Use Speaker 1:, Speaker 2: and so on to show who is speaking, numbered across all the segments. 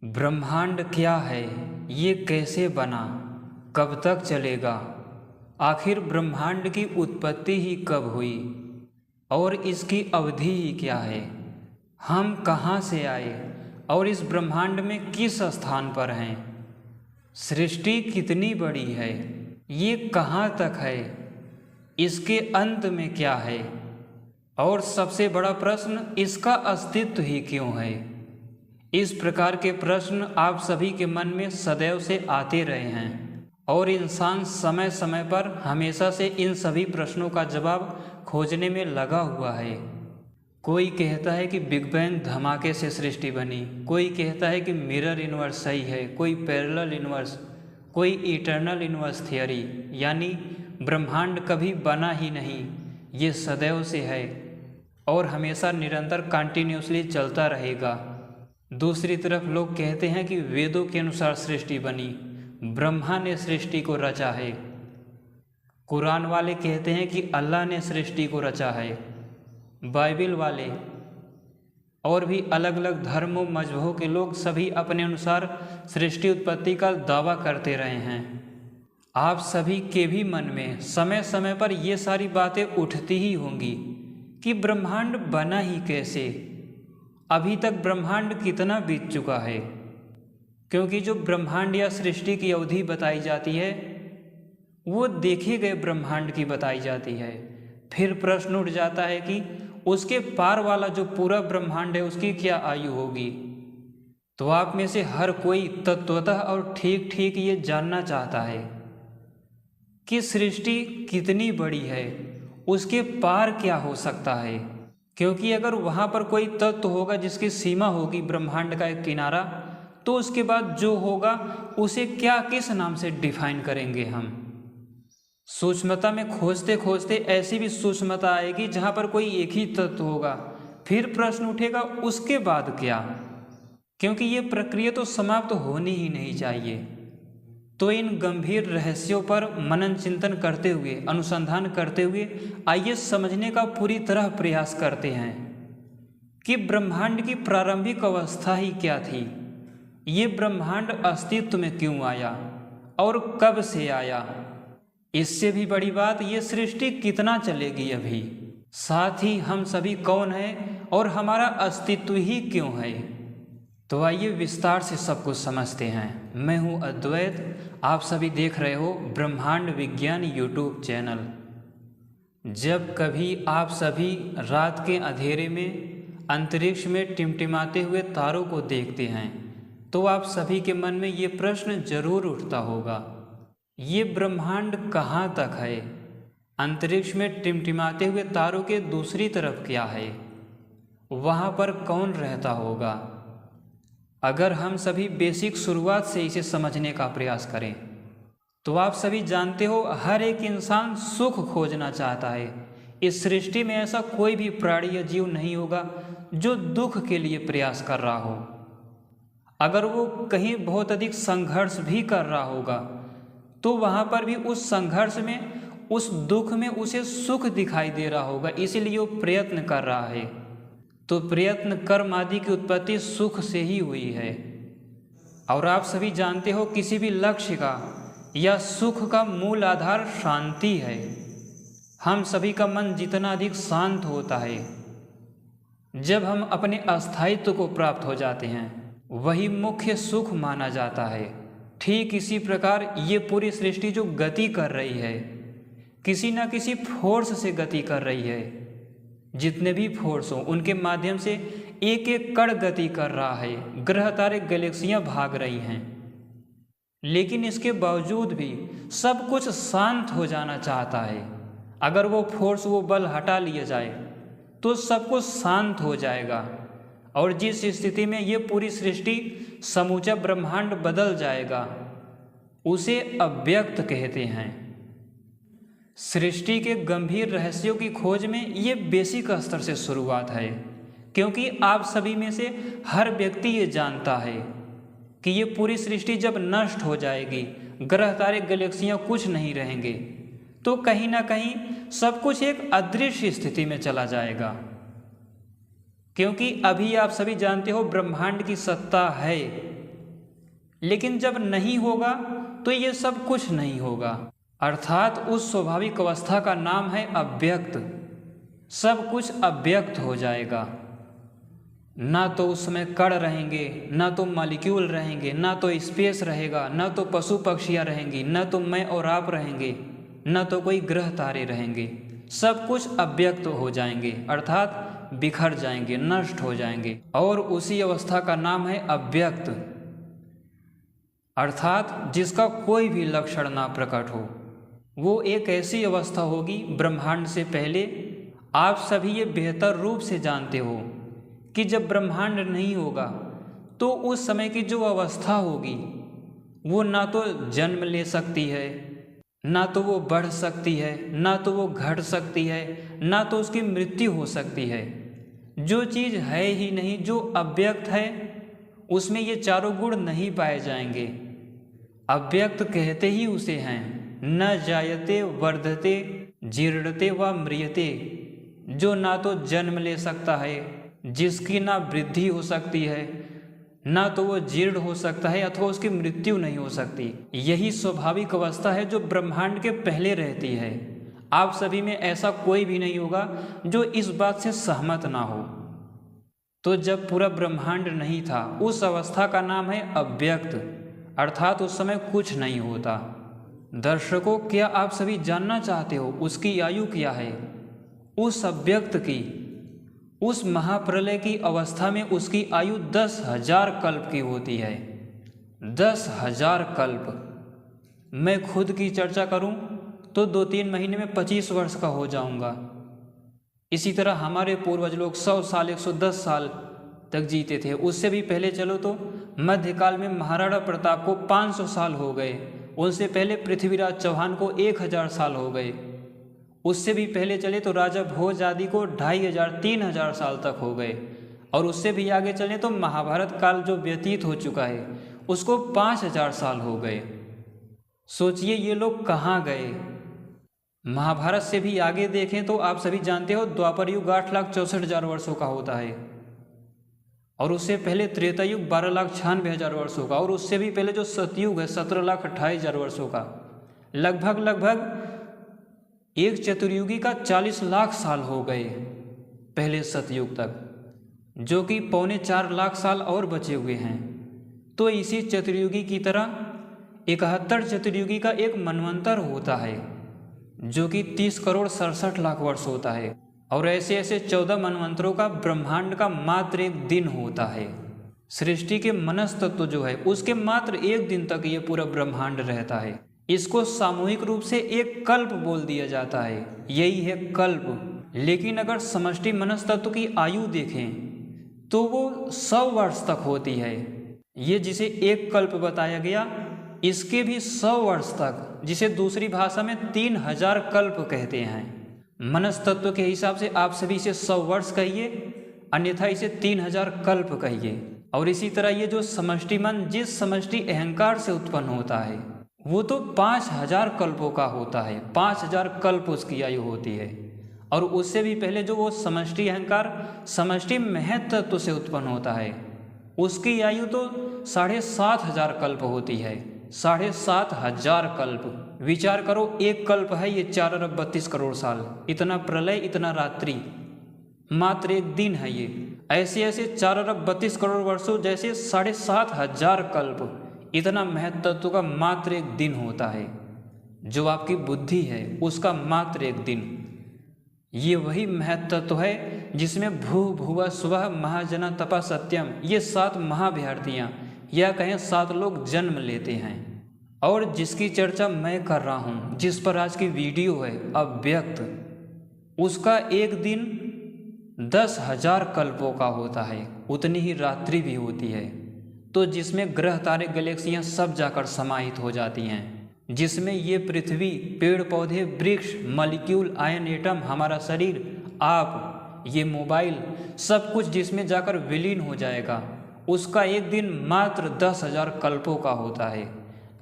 Speaker 1: ब्रह्मांड क्या है, ये कैसे बना, कब तक चलेगा, आखिर ब्रह्मांड की उत्पत्ति ही कब हुई और इसकी अवधि ही क्या है, हम कहाँ से आए और इस ब्रह्मांड में किस स्थान पर हैं, सृष्टि कितनी बड़ी है, ये कहाँ तक है, इसके अंत में क्या है और सबसे बड़ा प्रश्न, इसका अस्तित्व ही क्यों है। इस प्रकार के प्रश्न आप सभी के मन में सदैव से आते रहे हैं और इंसान समय समय पर हमेशा से इन सभी प्रश्नों का जवाब खोजने में लगा हुआ है। कोई कहता है कि बिग बैंग धमाके से सृष्टि बनी, कोई कहता है कि मिरर यूनिवर्स सही है, कोई पैरेलल यूनिवर्स, कोई इटर्नल यूनिवर्स थियरी, यानी ब्रह्मांड कभी बना ही नहीं, ये सदैव से है और हमेशा निरंतर कंटिन्यूसली चलता रहेगा। दूसरी तरफ लोग कहते हैं कि वेदों के अनुसार सृष्टि बनी, ब्रह्मा ने सृष्टि को रचा है। कुरान वाले कहते हैं कि अल्लाह ने सृष्टि को रचा है। बाइबिल वाले और भी अलग अलग धर्मों मजहबों के लोग सभी अपने अनुसार सृष्टि उत्पत्ति का दावा करते रहे हैं। आप सभी के भी मन में समय समय पर ये सारी बातें उठती ही होंगी कि ब्रह्मांड बना ही कैसे, अभी तक ब्रह्मांड कितना बीत चुका है, क्योंकि जो ब्रह्मांड या सृष्टि की अवधि बताई जाती है वो देखे गए ब्रह्मांड की बताई जाती है। फिर प्रश्न उठ जाता है कि उसके पार वाला जो पूरा ब्रह्मांड है उसकी क्या आयु होगी। तो आप में से हर कोई तत्वतः और ठीक ठीक ये जानना चाहता है कि सृष्टि कितनी बड़ी है, उसके पार क्या हो सकता है, क्योंकि अगर वहाँ पर कोई तत्व होगा जिसकी सीमा होगी ब्रह्मांड का एक किनारा, तो उसके बाद जो होगा उसे क्या किस नाम से डिफाइन करेंगे हम। सूक्ष्मता में खोजते खोजते ऐसी भी सूक्ष्मता आएगी जहाँ पर कोई एक ही तत्व होगा, फिर प्रश्न उठेगा उसके बाद क्या, क्योंकि ये प्रक्रिया तो समाप्त होनी ही नहीं चाहिए। तो इन गंभीर रहस्यों पर मनन चिंतन करते हुए, अनुसंधान करते हुए आइए समझने का पूरी तरह प्रयास करते हैं कि ब्रह्मांड की प्रारंभिक अवस्था ही क्या थी, ये ब्रह्मांड अस्तित्व में क्यों आया और कब से आया। इससे भी बड़ी बात, ये सृष्टि कितना चलेगी अभी, साथ ही हम सभी कौन हैं और हमारा अस्तित्व ही क्यों है। तो आइए विस्तार से सब कुछ समझते हैं। मैं हूं अद्वैत, आप सभी देख रहे हो ब्रह्मांड विज्ञान यूट्यूब चैनल। जब कभी आप सभी रात के अंधेरे में अंतरिक्ष में टिमटिमाते हुए तारों को देखते हैं तो आप सभी के मन में ये प्रश्न जरूर उठता होगा, ये ब्रह्मांड कहाँ तक है, अंतरिक्ष में टिमटिमाते हुए तारों के दूसरी तरफ क्या है, वहाँ पर कौन रहता होगा। अगर हम सभी बेसिक शुरुआत से इसे समझने का प्रयास करें तो आप सभी जानते हो हर एक इंसान सुख खोजना चाहता है। इस सृष्टि में ऐसा कोई भी प्राणी या जीव नहीं होगा जो दुख के लिए प्रयास कर रहा हो। अगर वो कहीं बहुत अधिक संघर्ष भी कर रहा होगा तो वहाँ पर भी उस संघर्ष में, उस दुख में उसे सुख दिखाई दे रहा होगा, इसीलिए वो प्रयत्न कर रहा है। तो प्रयत्न कर्म आदि की उत्पत्ति सुख से ही हुई है। और आप सभी जानते हो किसी भी लक्ष्य का या सुख का मूल आधार शांति है। हम सभी का मन जितना अधिक शांत होता है, जब हम अपने अस्थायित्व को प्राप्त हो जाते हैं, वही मुख्य सुख माना जाता है। ठीक इसी प्रकार ये पूरी सृष्टि जो गति कर रही है, किसी न किसी फोर्स से गति कर रही है। जितने भी फोर्स हों उनके माध्यम से एक एक कण गति कर रहा है, ग्रह तारे गैलेक्सियां भाग रही हैं। लेकिन इसके बावजूद भी सब कुछ शांत हो जाना चाहता है। अगर वो फोर्स, वो बल हटा लिया जाए तो सब कुछ शांत हो जाएगा और जिस स्थिति में ये पूरी सृष्टि, समूचा ब्रह्मांड बदल जाएगा, उसे अव्यक्त कहते हैं। सृष्टि के गंभीर रहस्यों की खोज में ये बेसिक स्तर से शुरुआत है, क्योंकि आप सभी में से हर व्यक्ति ये जानता है कि ये पूरी सृष्टि जब नष्ट हो जाएगी, ग्रह तारे गैलेक्सियां कुछ नहीं रहेंगे, तो कहीं ना कहीं सब कुछ एक अदृश्य स्थिति में चला जाएगा। क्योंकि अभी आप सभी जानते हो ब्रह्मांड की सत्ता है, लेकिन जब नहीं होगा तो ये सब कुछ नहीं होगा। अर्थात उस स्वाभाविक अवस्था का नाम है अव्यक्त। सब कुछ अव्यक्त हो जाएगा। ना तो उसमें कण रहेंगे, ना तो मॉलिक्यूल रहेंगे, ना तो स्पेस रहेगा, ना तो पशु पक्षियाँ रहेंगी, ना तो मैं और आप रहेंगे, ना तो कोई ग्रह तारे रहेंगे। सब कुछ अव्यक्त हो जाएंगे, अर्थात बिखर जाएंगे, नष्ट हो जाएंगे। और उसी अवस्था का नाम है अव्यक्त, अर्थात जिसका कोई भी लक्षण ना प्रकट हो। वो एक ऐसी अवस्था होगी ब्रह्मांड से पहले। आप सभी ये बेहतर रूप से जानते हो कि जब ब्रह्मांड नहीं होगा तो उस समय की जो अवस्था होगी वो ना तो जन्म ले सकती है, ना तो वो बढ़ सकती है, ना तो वो घट सकती है, ना तो उसकी मृत्यु हो सकती है। जो चीज़ है ही नहीं, जो अव्यक्त है, उसमें ये चारों गुण नहीं पाए जाएंगे। अव्यक्त कहते ही उसे हैं, न जायते वर्धते जीर्णते व म्रियते, जो ना तो जन्म ले सकता है, जिसकी ना वृद्धि हो सकती है, ना तो वो जीर्ण हो सकता है, अथवा उसकी मृत्यु नहीं हो सकती। यही स्वाभाविक अवस्था है जो ब्रह्मांड के पहले रहती है। आप सभी में ऐसा कोई भी नहीं होगा जो इस बात से सहमत ना हो। तो जब पूरा ब्रह्मांड नहीं था, उस अवस्था का नाम है अव्यक्त, अर्थात उस समय कुछ नहीं होता। दर्शकों, क्या आप सभी जानना चाहते हो उसकी आयु क्या है? उस अव्यक्त की, उस महाप्रलय की अवस्था में उसकी आयु 10,000 कल्प की होती है। 10,000 कल्प। मैं खुद की चर्चा करूं तो 2-3 महीने में 25 वर्ष का हो जाऊंगा। इसी तरह हमारे पूर्वज लोग 100 साल 110 साल तक जीते थे। उससे भी पहले चलो तो मध्यकाल में महाराणा प्रताप को 500 साल हो गए। उनसे पहले पृथ्वीराज चौहान को 1000 साल हो गए। उससे भी पहले चले तो राजा भोज आदि को 2500-3000 साल तक हो गए। और उससे भी आगे चले तो महाभारत काल जो व्यतीत हो चुका है उसको 5000 साल हो गए। सोचिए ये लोग कहाँ गए। महाभारत से भी आगे देखें तो आप सभी जानते हो द्वापर युग 8,64,000 वर्षों का होता है, और उससे पहले त्रेता युग 12,96,000 वर्षों का, और उससे भी पहले जो सतयुग है 17,28,000 वर्षों का। लगभग एक चतुर्युगी का 40 लाख साल हो गए पहले सतयुग तक, जो कि 3.25 लाख साल और बचे हुए हैं। तो इसी चतुर्युगी की तरह 71 चतुर्युगी का एक मनवंतर होता है जो कि 30 करोड़ 67 लाख वर्ष होता है। और ऐसे ऐसे 14 मनवंतरों का ब्रह्मांड का मात्र एक दिन होता है। सृष्टि के मनस तत्व जो है उसके मात्र एक दिन तक ये पूरा ब्रह्मांड रहता है। इसको सामूहिक रूप से एक कल्प बोल दिया जाता है, यही है कल्प। लेकिन अगर समष्टि मनस तत्व की आयु देखें तो वो 100 वर्ष तक होती है। ये जिसे एक कल्प बताया गया, इसके भी 100 वर्ष तक, जिसे दूसरी भाषा में 3000 कल्प कहते हैं। मनस तत्व के हिसाब से आप सभी इसे 100 वर्ष कहिए, अन्यथा इसे 3000 कल्प कहिए। और इसी तरह ये जो समष्टि मन जिस समष्टि अहंकार से उत्पन्न होता है वो तो 5000 कल्पों का होता है। 5000 कल्प उसकी आयु होती है। और उससे भी पहले जो वो समष्टि अहंकार समष्टि महत तत्व से उत्पन्न होता है, उसकी आयु तो 7,500 कल्प होती है। 7,500 कल्प। विचार करो, एक कल्प है ये 4 अरब 32 करोड़ साल। इतना प्रलय, इतना रात्रि, मात्र एक दिन है ये। ऐसे ऐसे 4 अरब 32 करोड़ वर्षों जैसे 7,500 कल्प, इतना महत्व का मात्र एक दिन होता है। जो आपकी बुद्धि है उसका मात्र एक दिन। ये वही महत्व है जिसमें भू भुवः स्वः महाजना तपा सत्यम, ये 7 महाभ्यर्थियाँ या कहें 7 लोग जन्म लेते हैं। और जिसकी चर्चा मैं कर रहा हूँ, जिस पर आज की वीडियो है अव्यक्त, उसका एक दिन 10,000 कल्पों का होता है। उतनी ही रात्रि भी होती है। तो जिसमें ग्रह तारे गैलेक्सियाँ सब जाकर समाहित हो जाती हैं, जिसमें ये पृथ्वी, पेड़ पौधे, वृक्ष, मॉलिक्यूल, आयन, एटम, हमारा शरीर, आप, ये मोबाइल, सब कुछ जिसमें जाकर विलीन हो जाएगा, उसका एक दिन मात्र 10,000 कल्पों का होता है,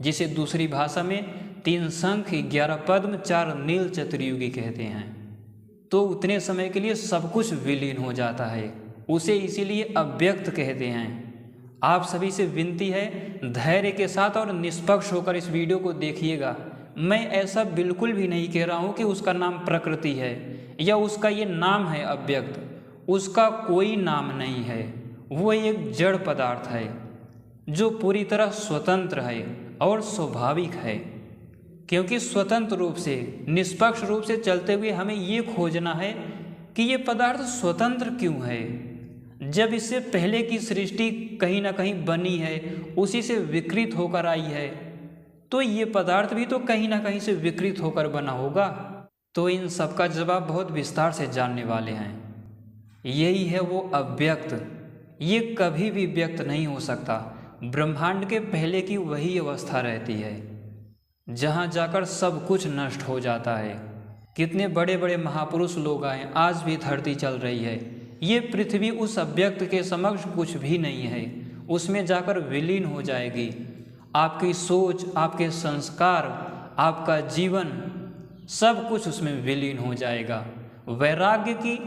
Speaker 1: जिसे दूसरी भाषा में 3 शंख, 11 पद्म, 4 नील चतुर्युगी कहते हैं। तो उतने समय के लिए सब कुछ विलीन हो जाता है। उसे इसीलिए अव्यक्त कहते हैं। आप सभी से विनती है, धैर्य के साथ और निष्पक्ष होकर इस वीडियो को देखिएगा। मैं ऐसा बिल्कुल भी नहीं कह रहा हूँ कि उसका नाम प्रकृति है या उसका ये नाम है अव्यक्त। उसका कोई नाम नहीं है। वो एक जड़ पदार्थ है जो पूरी तरह स्वतंत्र है और स्वाभाविक है। क्योंकि स्वतंत्र रूप से, निष्पक्ष रूप से चलते हुए हमें ये खोजना है कि ये पदार्थ स्वतंत्र क्यों है। जब इससे पहले की सृष्टि कहीं ना कहीं बनी है, उसी से विकृत होकर आई है, तो ये पदार्थ भी तो कहीं ना कहीं से विकृत होकर बना होगा। तो इन सब का जवाब बहुत विस्तार से जानने वाले हैं। यही है वो अव्यक्त। ये कभी भी व्यक्त नहीं हो सकता। ब्रह्मांड के पहले की वही अवस्था रहती है जहाँ जाकर सब कुछ नष्ट हो जाता है। कितने बड़े बड़े महापुरुष लोग आए, आज भी धरती चल रही है। ये पृथ्वी उस अव्यक्त के समक्ष कुछ भी नहीं है। उसमें जाकर विलीन हो जाएगी। आपकी सोच, आपके संस्कार, आपका जीवन, सब कुछ उसमें विलीन हो जाएगा। वैराग्य की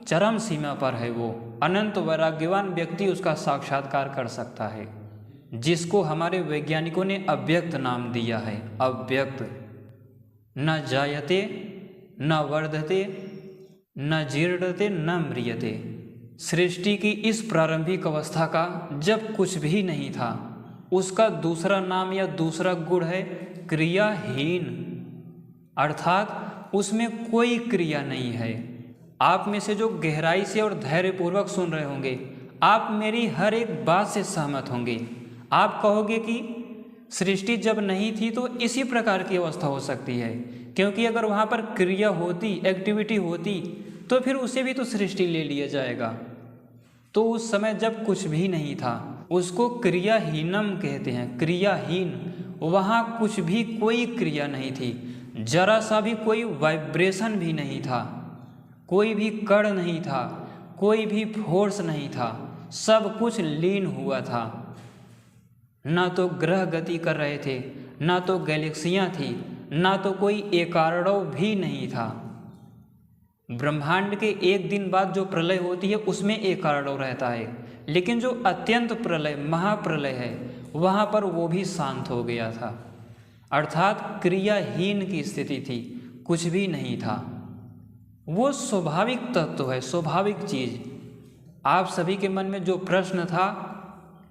Speaker 1: चरम सीमा पर है वो। अनंत वैराग्यवान व्यक्ति उसका साक्षात्कार कर सकता है, जिसको हमारे वैज्ञानिकों ने अव्यक्त नाम दिया है। अव्यक्त। न जायते न वर्धते न जीर्णते न म्रियते। सृष्टि की इस प्रारंभिक अवस्था का जब कुछ भी नहीं था, उसका दूसरा नाम या दूसरा गुण है क्रियाहीन। अर्थात उसमें कोई क्रिया नहीं है। आप में से जो गहराई से और धैर्यपूर्वक सुन रहे होंगे, आप मेरी हर एक बात से सहमत होंगे। आप कहोगे कि सृष्टि जब नहीं थी तो इसी प्रकार की अवस्था हो सकती है, क्योंकि अगर वहाँ पर क्रिया होती, एक्टिविटी होती, तो फिर उसे भी तो सृष्टि ले लिया जाएगा। तो उस समय जब कुछ भी नहीं था, उसको क्रियाहीनम कहते हैं। क्रियाहीन। वहाँ कुछ भी, कोई क्रिया नहीं थी। जरा सा भी कोई वाइब्रेशन भी नहीं था, कोई भी कण नहीं था, कोई भी फोर्स नहीं था। सब कुछ लीन हुआ था। ना तो ग्रह गति कर रहे थे, ना तो गैलेक्सियाँ थी, ना तो कोई एकार्णव भी नहीं था। ब्रह्मांड के एक दिन बाद जो प्रलय होती है उसमें एकार्णव रहता है, लेकिन जो अत्यंत प्रलय, महाप्रलय है, वहाँ पर वो भी शांत हो गया था। अर्थात क्रियाहीन की स्थिति थी, कुछ भी नहीं था। वो स्वाभाविक तत्व है, स्वाभाविक चीज़। आप सभी के मन में जो प्रश्न था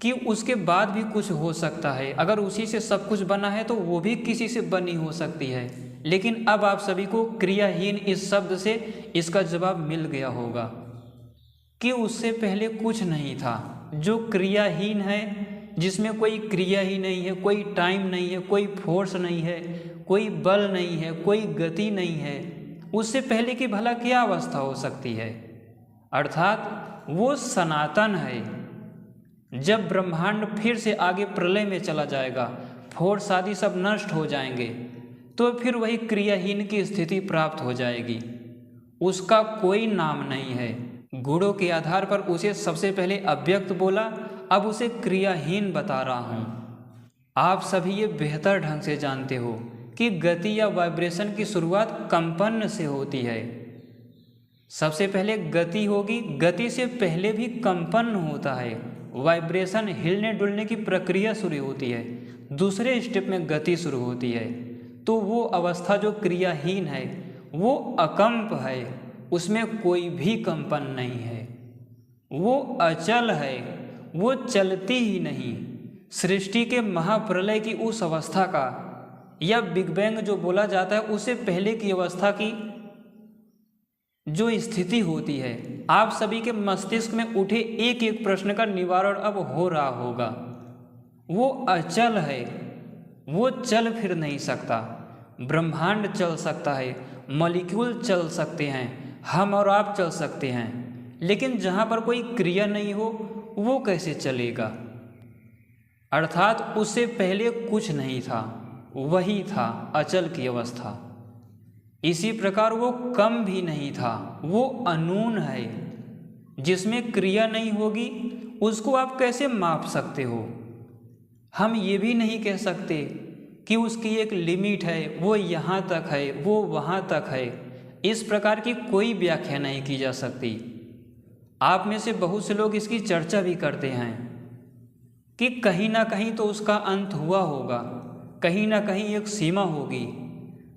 Speaker 1: कि उसके बाद भी कुछ हो सकता है, अगर उसी से सब कुछ बना है तो वो भी किसी से बनी हो सकती है, लेकिन अब आप सभी को क्रियाहीन इस शब्द से इसका जवाब मिल गया होगा कि उससे पहले कुछ नहीं था। जो क्रियाहीन है, जिसमें कोई क्रिया ही नहीं है, कोई टाइम नहीं है, कोई फोर्स नहीं है, कोई बल नहीं है, कोई गति नहीं है, उससे पहले की भला क्या अवस्था हो सकती है। अर्थात वो सनातन है। जब ब्रह्मांड फिर से आगे प्रलय में चला जाएगा, फोर्स आदि सब नष्ट हो जाएंगे, तो फिर वही क्रियाहीन की स्थिति प्राप्त हो जाएगी। उसका कोई नाम नहीं है। गुणों के आधार पर उसे सबसे पहले अव्यक्त बोला, अब उसे क्रियाहीन बता रहा हूँ। आप सभी ये बेहतर ढंग से जानते हो कि गति या वाइब्रेशन की शुरुआत कंपन से होती है। सबसे पहले गति होगी, गति से पहले भी कंपन होता है। वाइब्रेशन, हिलने डुलने की प्रक्रिया शुरू होती है, दूसरे स्टेप में गति शुरू होती है। तो वो अवस्था जो क्रियाहीन है वो अकंप है, उसमें कोई भी कंपन नहीं है। वो अचल है, वो चलती ही नहीं। सृष्टि के महाप्रलय की उस अवस्था का या बिग बैंग जो बोला जाता है, उससे पहले की अवस्था की जो स्थिति होती है, आप सभी के मस्तिष्क में उठे एक एक प्रश्न का निवारण अब हो रहा होगा। वो अचल है, वो चल फिर नहीं सकता। ब्रह्मांड चल सकता है, मॉलिक्यूल चल सकते हैं, हम और आप चल सकते हैं, लेकिन जहाँ पर कोई क्रिया नहीं हो वो कैसे चलेगा। अर्थात उससे पहले कुछ नहीं था, वही था अचल की अवस्था। इसी प्रकार वो कम भी नहीं था, वो अनून है। जिसमें क्रिया नहीं होगी उसको आप कैसे माप सकते हो। हम ये भी नहीं कह सकते कि उसकी एक लिमिट है, वो यहाँ तक है, वो वहाँ तक है। इस प्रकार की कोई व्याख्या नहीं की जा सकती। आप में से बहुत से लोग इसकी चर्चा भी करते हैं, कि कहीं ना कहीं तो उसका अंत हुआ होगा, कहीं ना कहीं एक सीमा होगी।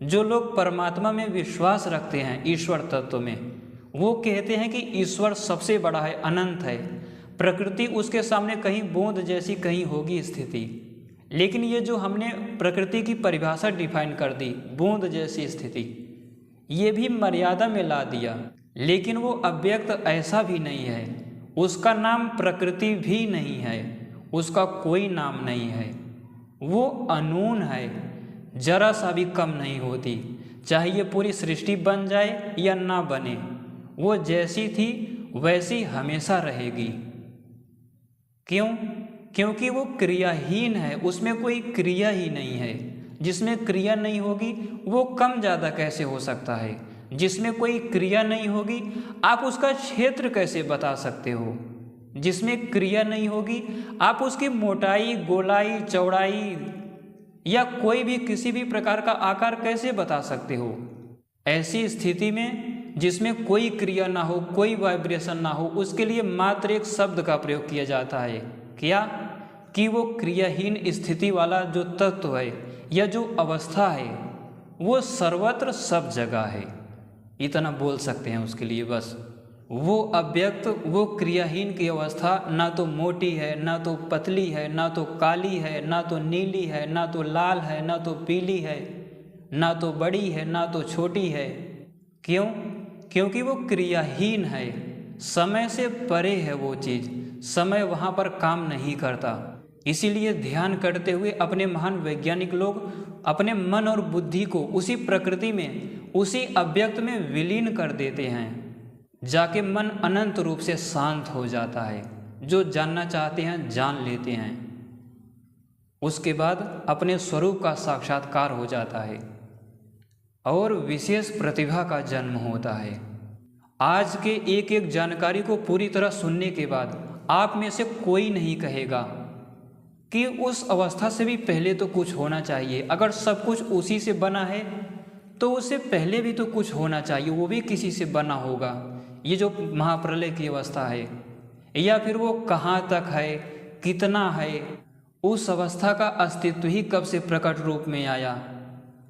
Speaker 1: जो लोग परमात्मा में विश्वास रखते हैं, ईश्वर तत्व में, वो कहते हैं कि ईश्वर सबसे बड़ा है, अनंत है, प्रकृति उसके सामने कहीं बूंद जैसी कहीं होगी स्थिति। लेकिन ये जो हमने प्रकृति की परिभाषा डिफाइन कर दी, बूंद जैसी स्थिति, ये भी मर्यादा में ला दिया। लेकिन वो अव्यक्त ऐसा भी नहीं है, उसका नाम प्रकृति भी नहीं है, उसका कोई नाम नहीं है। वो अनून है, जरा सा भी कम नहीं होती, चाहे ये पूरी सृष्टि बन जाए या ना बने, वो जैसी थी वैसी हमेशा रहेगी। क्यों? क्योंकि वो क्रियाहीन है, उसमें कोई क्रिया ही नहीं है। जिसमें क्रिया नहीं होगी वो कम ज़्यादा कैसे हो सकता है? जिसमें कोई क्रिया नहीं होगी आप उसका क्षेत्र कैसे बता सकते हो? जिसमें क्रिया नहीं होगी आप उसकी मोटाई, गोलाई, चौड़ाई या कोई भी किसी भी प्रकार का आकार कैसे बता सकते हो? ऐसी स्थिति में जिसमें कोई क्रिया ना हो, कोई वाइब्रेशन ना हो, उसके लिए मात्र एक शब्द का प्रयोग किया जाता है। क्या? कि वो क्रियाहीन स्थिति वाला जो तत्व है या जो अवस्था है वो सर्वत्र सब जगह है, इतना बोल सकते हैं उसके लिए बस। वो अव्यक्त, वो क्रियाहीन की अवस्था ना तो मोटी है, ना तो पतली है, ना तो काली है, ना तो नीली है, ना तो लाल है, ना तो पीली है, ना तो बड़ी है, ना तो छोटी है। क्यों? क्योंकि वो क्रियाहीन है, समय से परे है वो चीज़, समय वहाँ पर काम नहीं करता। इसीलिए ध्यान करते हुए अपने महान वैज्ञानिक लोग अपने मन और बुद्धि को उसी प्रकृति में, उसी अव्यक्त में विलीन कर देते हैं। जाके मन अनंत रूप से शांत हो जाता है, जो जानना चाहते हैं जान लेते हैं, उसके बाद अपने स्वरूप का साक्षात्कार हो जाता है और विशेष प्रतिभा का जन्म होता है। आज के एक एक जानकारी को पूरी तरह सुनने के बाद आप में से कोई नहीं कहेगा कि उस अवस्था से भी पहले तो कुछ होना चाहिए। अगर सब कुछ उसी से बना है तो उससे पहले भी तो कुछ होना चाहिए, वो भी किसी से बना होगा। ये जो महाप्रलय की अवस्था है, या फिर वो कहाँ तक है, कितना है, उस अवस्था का अस्तित्व ही कब से प्रकट रूप में आया,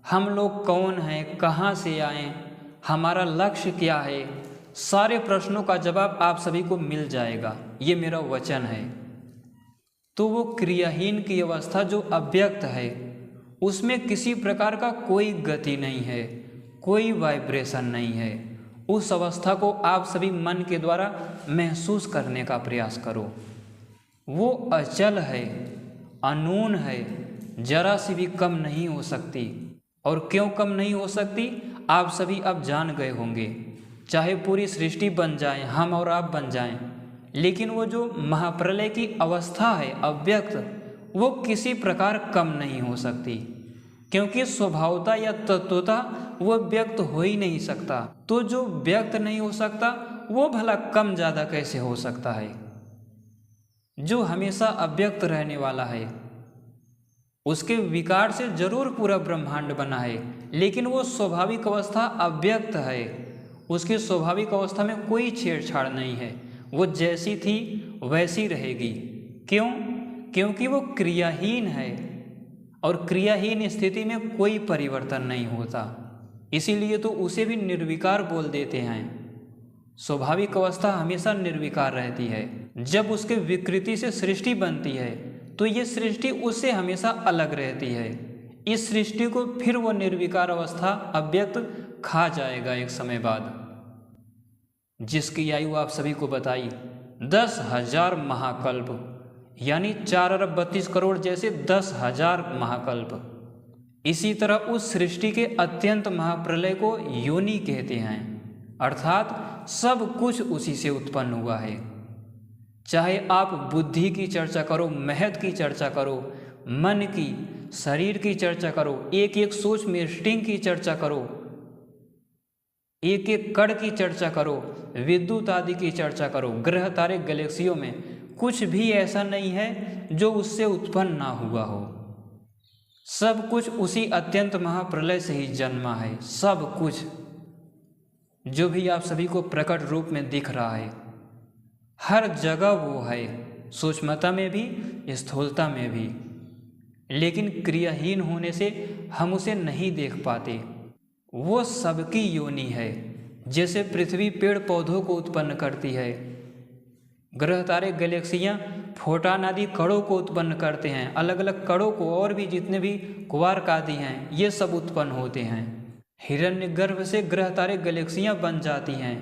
Speaker 1: हम लोग कौन हैं, कहाँ से आए, हमारा लक्ष्य क्या है, सारे प्रश्नों का जवाब आप सभी को मिल जाएगा, ये मेरा वचन है। तो वो क्रियाहीन की अवस्था जो अव्यक्त है, उसमें किसी प्रकार का कोई गति नहीं है, कोई वाइब्रेशन नहीं है। उस अवस्था को आप सभी मन के द्वारा महसूस करने का प्रयास करो। वो अचल है, अनून है, जरा सी भी कम नहीं हो सकती। और क्यों कम नहीं हो सकती आप सभी अब जान गए होंगे। चाहे पूरी सृष्टि बन जाए, हम और आप बन जाएं, लेकिन वो जो महाप्रलय की अवस्था है अव्यक्त, वो किसी प्रकार कम नहीं हो सकती, क्योंकि स्वभावता या तत्वता वो व्यक्त हो ही नहीं सकता। तो जो व्यक्त नहीं हो सकता वो भला कम ज़्यादा कैसे हो सकता है? जो हमेशा अव्यक्त रहने वाला है, उसके विकार से जरूर पूरा ब्रह्मांड बना है, लेकिन वो स्वाभाविक अवस्था अव्यक्त है। उसकी स्वाभाविक अवस्था में कोई छेड़छाड़ नहीं है, वो जैसी थी वैसी रहेगी। क्यों? क्योंकि वो क्रियाहीन है और क्रियाहीन स्थिति में कोई परिवर्तन नहीं होता, इसीलिए तो उसे भी निर्विकार बोल देते हैं। स्वाभाविक अवस्था हमेशा निर्विकार रहती है। जब उसके विकृति से सृष्टि बनती है तो ये सृष्टि उससे हमेशा अलग रहती है। इस सृष्टि को फिर वो निर्विकार अवस्था अव्यक्त खा जाएगा एक समय बाद, जिसकी आयु आप सभी को बताई 10,000 महाकल्प, यानी 4 अरब 32 करोड़ जैसे 10,000 महाकल्प। इसी तरह उस सृष्टि के अत्यंत महाप्रलय को योनि कहते हैं, अर्थात सब कुछ उसी से उत्पन्न हुआ है। चाहे आप बुद्धि की चर्चा करो, महत की चर्चा करो, मन की, शरीर की चर्चा करो, एक एक सोच में स्टिंग की चर्चा करो, एक एक कण की चर्चा करो, विद्युत आदि की चर्चा करो, ग्रह तारे गैलेक्सियों में कुछ भी ऐसा नहीं है जो उससे उत्पन्न ना हुआ हो। सब कुछ उसी अत्यंत महाप्रलय से ही जन्मा है। सब कुछ जो भी आप सभी को प्रकट रूप में दिख रहा है, हर जगह वो है, सूक्ष्मता में भी, स्थूलता में भी, लेकिन क्रियाहीन होने से हम उसे नहीं देख पाते। वो सबकी योनि है। जैसे पृथ्वी पेड़ पौधों को उत्पन्न करती है, ग्रह तारे गैलेक्सियाँ फोटान आदि कणों को उत्पन्न करते हैं, अलग अलग कणों को, और भी जितने भी क्वार्क आदि हैं ये सब उत्पन्न होते हैं। हिरण्यगर्भ से ग्रह तारे गैलेक्सियाँ बन जाती हैं।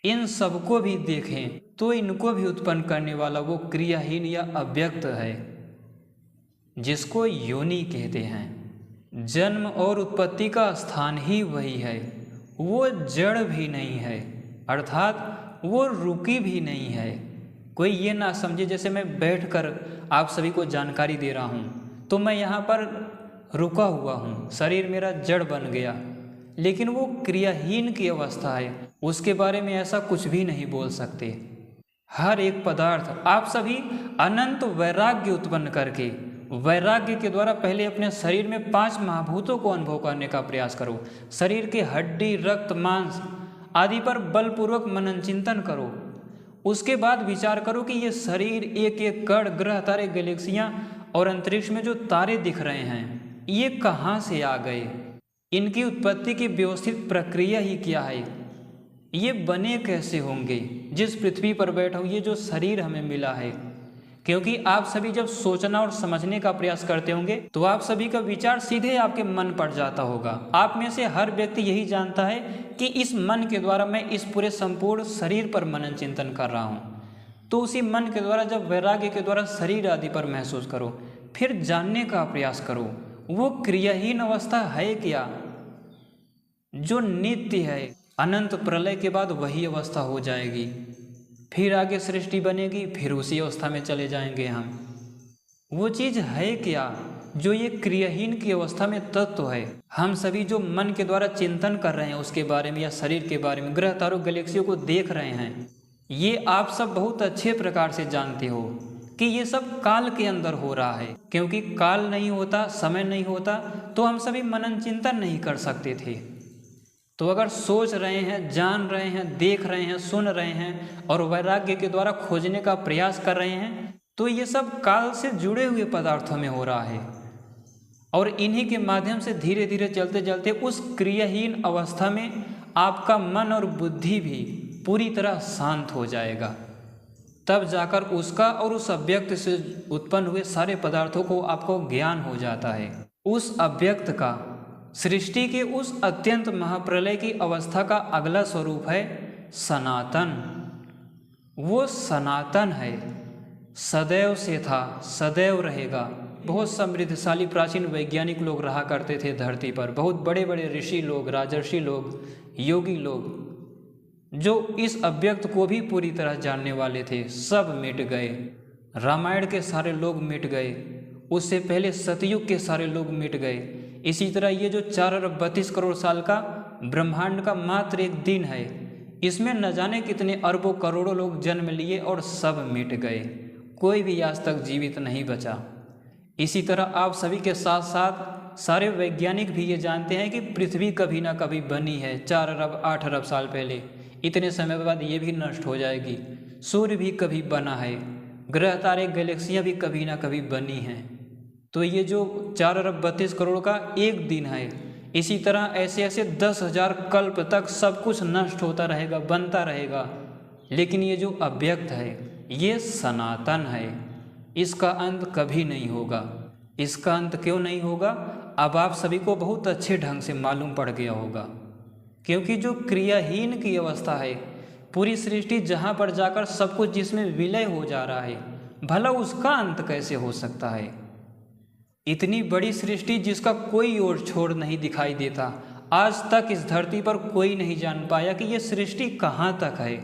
Speaker 1: इन सबको भी देखें तो इनको भी उत्पन्न करने वाला वो क्रियाहीन या अव्यक्त है, जिसको योनि कहते हैं। जन्म और उत्पत्ति का स्थान ही वही है। वो जड़ भी नहीं है, अर्थात वो रुकी भी नहीं है। कोई ये ना समझे जैसे मैं बैठकर आप सभी को जानकारी दे रहा हूँ तो मैं यहाँ पर रुका हुआ हूँ, शरीर मेरा जड़ बन गया, लेकिन वो क्रियाहीन की अवस्था है, उसके बारे में ऐसा कुछ भी नहीं बोल सकते। हर एक पदार्थ आप सभी अनंत वैराग्य उत्पन्न करके, वैराग्य के द्वारा पहले अपने शरीर में 5 महाभूतों को अनुभव करने का प्रयास करो। शरीर के हड्डी, रक्त, मांस आदि पर बलपूर्वक मनन चिंतन करो। उसके बाद विचार करो कि ये शरीर, एक एक कण, ग्रह तारे गैलेक्सियाँ और अंतरिक्ष में जो तारे दिख रहे हैं ये कहाँ से आ गए, इनकी उत्पत्ति की व्यवस्थित प्रक्रिया ही क्या है, ये बने कैसे होंगे। जिस पृथ्वी पर बैठा हूँ, ये जो शरीर हमें मिला है, क्योंकि आप सभी जब सोचना और समझने का प्रयास करते होंगे तो आप सभी का विचार सीधे आपके मन पर जाता होगा। आप में से हर व्यक्ति यही जानता है कि इस मन के द्वारा मैं इस पूरे संपूर्ण शरीर पर मनन चिंतन कर रहा हूँ। तो उसी मन के द्वारा जब वैराग्य के द्वारा शरीर आदि पर महसूस करो, फिर जानने का प्रयास करो वो क्रियाहीन अवस्था है क्या, जो नित्य है। अनंत प्रलय के बाद वही अवस्था हो जाएगी, फिर आगे सृष्टि बनेगी, फिर उसी अवस्था में चले जाएंगे हम। वो चीज़ है क्या जो ये क्रियाहीन की अवस्था में तत्व है। हम सभी जो मन के द्वारा चिंतन कर रहे हैं उसके बारे में या शरीर के बारे में, ग्रह तारों गैलेक्सियों को देख रहे हैं, ये आप सब बहुत अच्छे प्रकार से जानते हो कि ये सब काल के अंदर हो रहा है। क्योंकि काल नहीं होता, समय नहीं होता, तो हम सभी मनन चिंतन नहीं कर सकते थे। तो अगर सोच रहे हैं, जान रहे हैं, देख रहे हैं, सुन रहे हैं और वैराग्य के द्वारा खोजने का प्रयास कर रहे हैं, तो ये सब काल से जुड़े हुए पदार्थों में हो रहा है। और इन्हीं के माध्यम से धीरे धीरे चलते चलते उस क्रियाहीन अवस्था में आपका मन और बुद्धि भी पूरी तरह शांत हो जाएगा। तब जाकर उसका और उस अव्यक्त से उत्पन्न हुए सारे पदार्थों को आपको ज्ञान हो जाता है। उस अव्यक्त का सृष्टि के उस अत्यंत महाप्रलय की अवस्था का अगला स्वरूप है सनातन। वो सनातन है, सदैव से था, सदैव रहेगा। बहुत समृद्धशाली प्राचीन वैज्ञानिक लोग रहा करते थे धरती पर, बहुत बड़े बड़े ऋषि लोग, राजर्षि लोग, योगी लोग, जो इस अव्यक्त को भी पूरी तरह जानने वाले थे, सब मिट गए। रामायण के सारे लोग मिट गए, उससे पहले सतयुग के सारे लोग मिट गए। इसी तरह ये जो 4 अरब 32 करोड़ साल का ब्रह्मांड का मात्र एक दिन है, इसमें न जाने कितने अरबों करोड़ों लोग जन्म लिए और सब मिट गए, कोई भी आज तक जीवित नहीं बचा। इसी तरह आप सभी के साथ साथ सारे वैज्ञानिक भी ये जानते हैं कि पृथ्वी कभी ना कभी बनी है 4 अरब 8 अरब साल पहले, इतने समय बाद ये भी नष्ट हो जाएगी। सूर्य भी कभी बना है, ग्रह तारे गैलेक्सियाँ भी कभी ना कभी बनी हैं। तो ये जो 4 अरब 32 करोड़ का एक दिन है, इसी तरह ऐसे ऐसे 10,000 कल्प तक सब कुछ नष्ट होता रहेगा, बनता रहेगा। लेकिन ये जो अव्यक्त है ये सनातन है, इसका अंत कभी नहीं होगा। इसका अंत क्यों नहीं होगा, अब आप सभी को बहुत अच्छे ढंग से मालूम पड़ गया होगा। क्योंकि जो क्रियाहीन की अवस्था है, पूरी सृष्टि जहाँ पर जाकर सब कुछ जिसमें विलय हो जा रहा है, भला उसका अंत कैसे हो सकता है। इतनी बड़ी सृष्टि जिसका कोई ओर छोर नहीं दिखाई देता, आज तक इस धरती पर कोई नहीं जान पाया कि ये सृष्टि कहाँ तक है।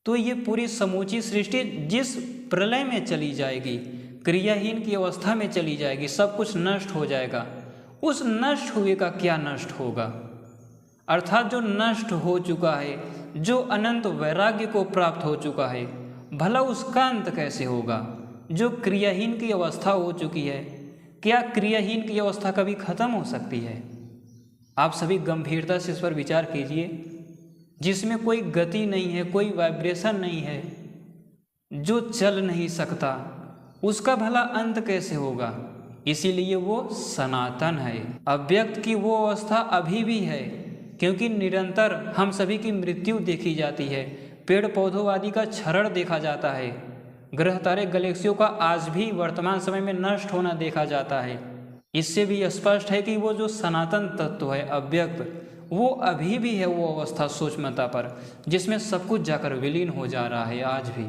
Speaker 1: तो ये पूरी समूची सृष्टि जिस प्रलय में चली जाएगी, क्रियाहीन की अवस्था में चली जाएगी, सब कुछ नष्ट हो जाएगा। उस नष्ट हुए का क्या नष्ट होगा, अर्थात जो नष्ट हो चुका है, जो अनंत वैराग्य को प्राप्त हो चुका है, भला उसका अंत कैसे होगा। जो क्रियाहीन की अवस्था हो चुकी है, क्या क्रियाहीन की अवस्था कभी खत्म हो सकती है। आप सभी गंभीरता से इस पर विचार कीजिए। जिसमें कोई गति नहीं है, कोई वाइब्रेशन नहीं है, जो चल नहीं सकता, उसका भला अंत कैसे होगा? इसीलिए वो सनातन है। अव्यक्त की वो अवस्था अभी भी है, क्योंकि निरंतर हम सभी की मृत्यु देखी जाती है, पेड़ पौधों आदि का क्षरण देखा जाता है, ग्रह तारे गैलेक्सियों का आज भी वर्तमान समय में नष्ट होना देखा जाता है। इससे भी स्पष्ट है कि वो जो सनातन तत्व है अव्यक्त, वो अभी भी है वो अवस्था सूक्ष्मता पर, जिसमें सब कुछ जाकर विलीन हो जा रहा है आज भी।